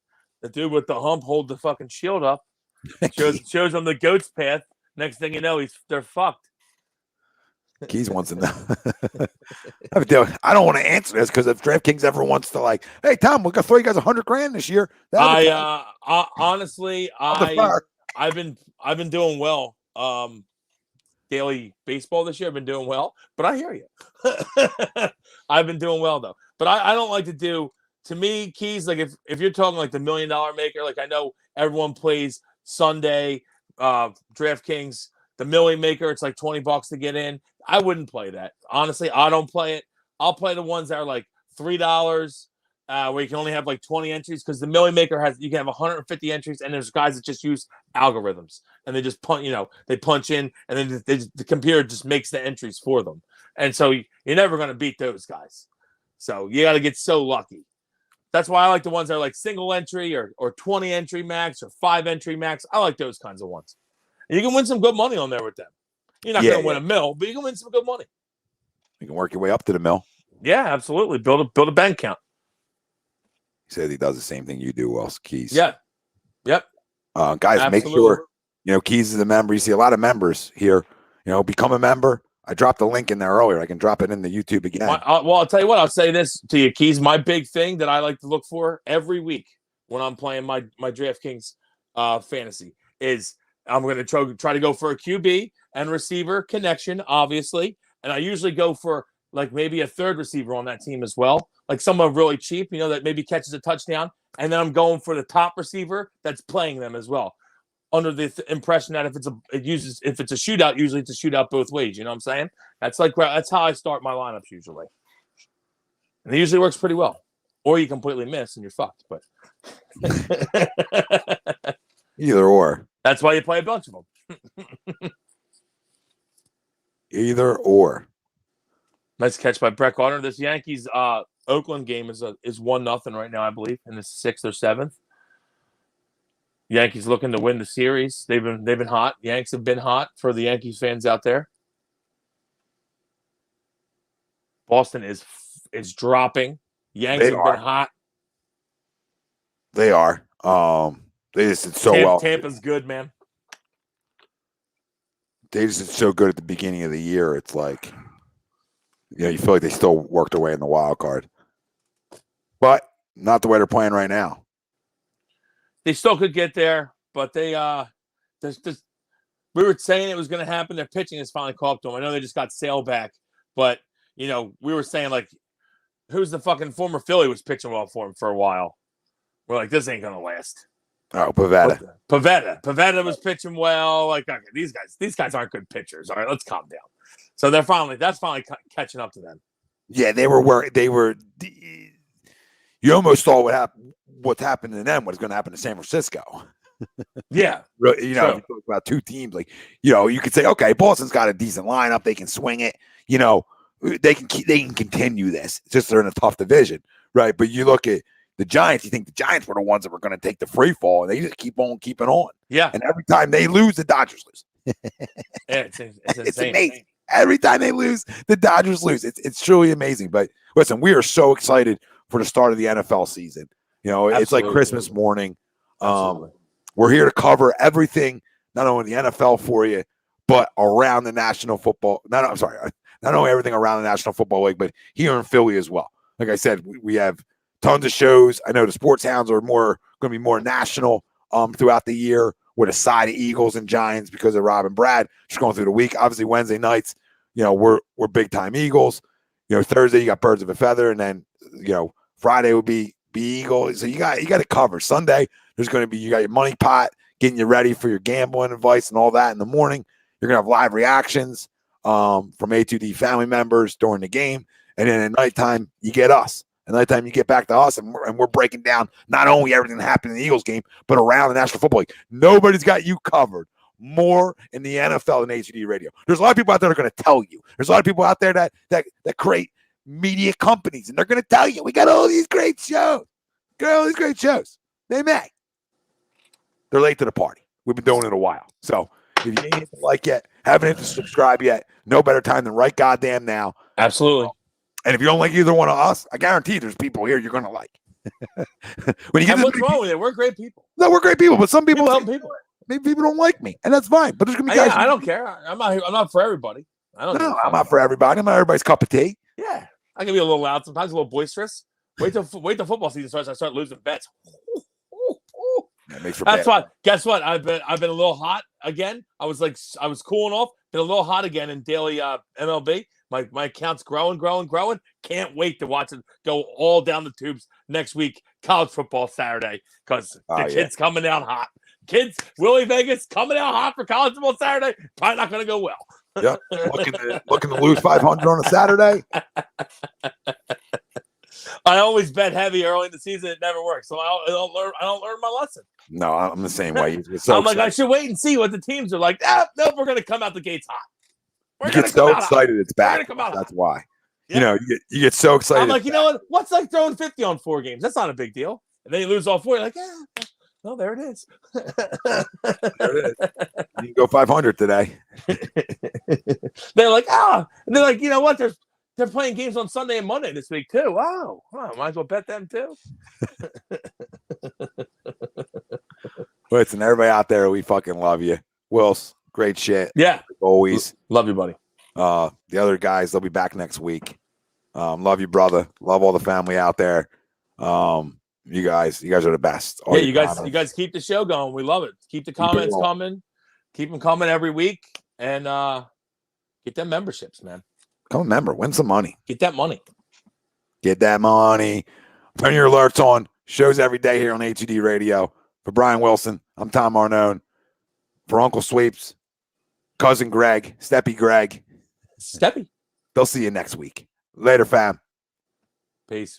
[SPEAKER 6] dude with the hump hold the fucking shield up. Shows them the goat's path. Next thing you know, they're fucked.
[SPEAKER 1] Keys wants to know. I don't want to answer this because if DraftKings ever wants to hey Tom, we're gonna throw you guys $100,000 this year.
[SPEAKER 6] Honestly, I've been doing well. Daily baseball this year, I've been doing well, but I hear you. I've been doing well though, but I don't like to do. To me, Keys, if you're talking the $1 million maker, I know everyone plays Sunday, DraftKings, the million maker, it's $20 to get in. I wouldn't play that. Honestly, I don't play it. I'll play the ones that are $3, where you can only have 20 entries, because the million maker you can have 150 entries, and there's guys that just use algorithms and they just punch in, and then the computer just makes the entries for them. And so you're never going to beat those guys. So you got to get so lucky. That's why I like the ones that are single entry or 20 entry max or 5 entry max. I like those kinds of ones. And you can win some good money on there with them. You're not going to win a mill, but you can win some good money.
[SPEAKER 1] You can work your way up to the mill.
[SPEAKER 6] Yeah, absolutely. Build a bank account.
[SPEAKER 1] He said he does the same thing you do, Wells Keys.
[SPEAKER 6] Yeah. Yep.
[SPEAKER 1] Guys,
[SPEAKER 6] Absolutely.
[SPEAKER 1] make sure, Keys is a member. You see a lot of members here. Become a member. I dropped the link in there earlier. I can drop it in the YouTube again.
[SPEAKER 6] I'll tell you what. I'll say this to you, Keys. My big thing that I like to look for every week when I'm playing my DraftKings fantasy is I'm going to try to go for a QB and receiver connection, obviously. And I usually go for like maybe a third receiver on that team as well, like someone really cheap, that maybe catches a touchdown. And then I'm going for the top receiver that's playing them as well, under the impression that if it's a shootout, usually it's a shootout both ways. You know what I'm saying? That's how I start my lineups usually, and it usually works pretty well. Or you completely miss and you're fucked. But
[SPEAKER 1] either or.
[SPEAKER 6] That's why you play a bunch of them.
[SPEAKER 1] Either or.
[SPEAKER 6] Nice catch by Brett Gardner. This Yankees Oakland game is 1-0 right now, I believe, in the 6th or 7th. Yankees looking to win the series. They've been hot. Yanks have been hot for the Yankees fans out there. Boston is dropping. Yanks have been hot.
[SPEAKER 1] They are. They just did so well.
[SPEAKER 6] Tampa's good, man.
[SPEAKER 1] They just did so good at the beginning of the year. It's like, you feel like they still worked their way in the wild card, but not the way they're playing right now.
[SPEAKER 6] They still could get there, but we were saying it was going to happen. Their pitching has finally caught up to them. I know they just got Sale back, but we were saying like, who's the fucking former Philly was pitching well for him for a while. We're like, this ain't going to last.
[SPEAKER 1] Oh, Pavetta was pitching well. Like, okay, these guys aren't good pitchers. All right, let's calm down. So that's finally catching up to them. Yeah, they were. You almost saw what's happened to them, what's going to happen to San Francisco.
[SPEAKER 6] Yeah.
[SPEAKER 1] If you talk about two teams, like, you could say, okay, Boston's got a decent lineup. They can swing it. They can continue this. It's just they're in a tough division, right? But you look at the Giants, you think the Giants were the ones that were going to take the free fall, and they just keep on keeping on.
[SPEAKER 6] Yeah.
[SPEAKER 1] And every time they lose, the Dodgers lose.
[SPEAKER 6] It's
[SPEAKER 1] amazing. Every time they lose, the Dodgers lose. It's truly amazing. But listen, we are so excited for the start of the NFL season. It's like Christmas morning. We're here to cover everything, not only the NFL for you, but around the National Football. Not only everything around the National Football League, but here in Philly as well. Like I said, we have tons of shows. I know the Sports Hounds are going to be more national throughout the year, with a side of Eagles and Giants because of Rob and Brad just going through the week. Obviously, Wednesday nights, we're big time Eagles. Thursday you got Birds of a Feather, and then Friday would be Eagles. So you got to cover. Sunday there's going to be, you got your money pot, getting you ready for your gambling advice and all that in the morning. You're going to have live reactions from A2D family members during the game, and then at nighttime you get us. At nighttime you get back to us, and we're breaking down not only everything that happened in the Eagles game, but around the National Football League. Nobody's got you covered more in the NFL than A2D Radio. There's a lot of people out there that are going to tell you. There's a lot of people out there that create media companies, and they're going to tell you, we got all these great shows. They may. They're late to the party. We've been doing it a while. So if you ain't like yet, haven't hit to subscribe yet, no better time than right goddamn now.
[SPEAKER 6] Absolutely.
[SPEAKER 1] And if you don't like either one of us, I guarantee there's people here you're going to like.
[SPEAKER 6] What's wrong with it? We're great people.
[SPEAKER 1] No, we're great people, but some people
[SPEAKER 6] help people.
[SPEAKER 1] Maybe people don't like me, and that's fine. But there's going to be guys.
[SPEAKER 6] I don't care. I'm not for everybody.
[SPEAKER 1] I'm not for everybody. I'm not everybody's cup of tea.
[SPEAKER 6] Yeah, I can be a little loud sometimes, a little boisterous. Wait till football season starts. I start losing bets. That's why. Guess what? I've been a little hot again. I was cooling off. Been a little hot again in daily MLB. My account's growing. Can't wait to watch it go all down the tubes next week. College football Saturday, because the kids coming out hot. Kids, Willie Vegas coming out hot for college football Saturday. Probably not going to go well.
[SPEAKER 1] Yep. Looking to lose 500 on a Saturday.
[SPEAKER 6] I always bet heavy early in the season. It never works, so I don't learn my lesson.
[SPEAKER 1] No, I'm the same way.
[SPEAKER 6] I'm like, I should wait and see what the teams are like. Nope, we're going to come out the gates hot.
[SPEAKER 1] You get so excited it's back. That's why. Yeah. You get so excited.
[SPEAKER 6] I'm like, you know what? What's like throwing 50 on 4 games? That's not a big deal. And then you lose all 4. You're like, well, there it is.
[SPEAKER 1] There it is. You can go 500 today.
[SPEAKER 6] They're like, and they're like, you know what? They're playing games on Sunday and Monday this week too. Wow, might as well bet them too.
[SPEAKER 1] Listen, everybody out there, we fucking love you. Wills, great shit.
[SPEAKER 6] Yeah,
[SPEAKER 1] like always.
[SPEAKER 6] Love you, buddy.
[SPEAKER 1] The other guys, they'll be back next week. Love you, brother. Love all the family out there. You guys are the best. All
[SPEAKER 6] you guys keep the show going. We love it. Keep the comments coming. Keep them coming every week, and get them memberships, man.
[SPEAKER 1] Become a member. Win some money.
[SPEAKER 6] Get that money.
[SPEAKER 1] Get that money. Turn your alerts on. Shows every day here on A2D Radio. For Brian Wilson, I'm Tom Arnone. For Uncle Sweeps, Cousin Greg, Steppy Greg.
[SPEAKER 6] Steppy.
[SPEAKER 1] They'll see you next week. Later, fam.
[SPEAKER 6] Peace.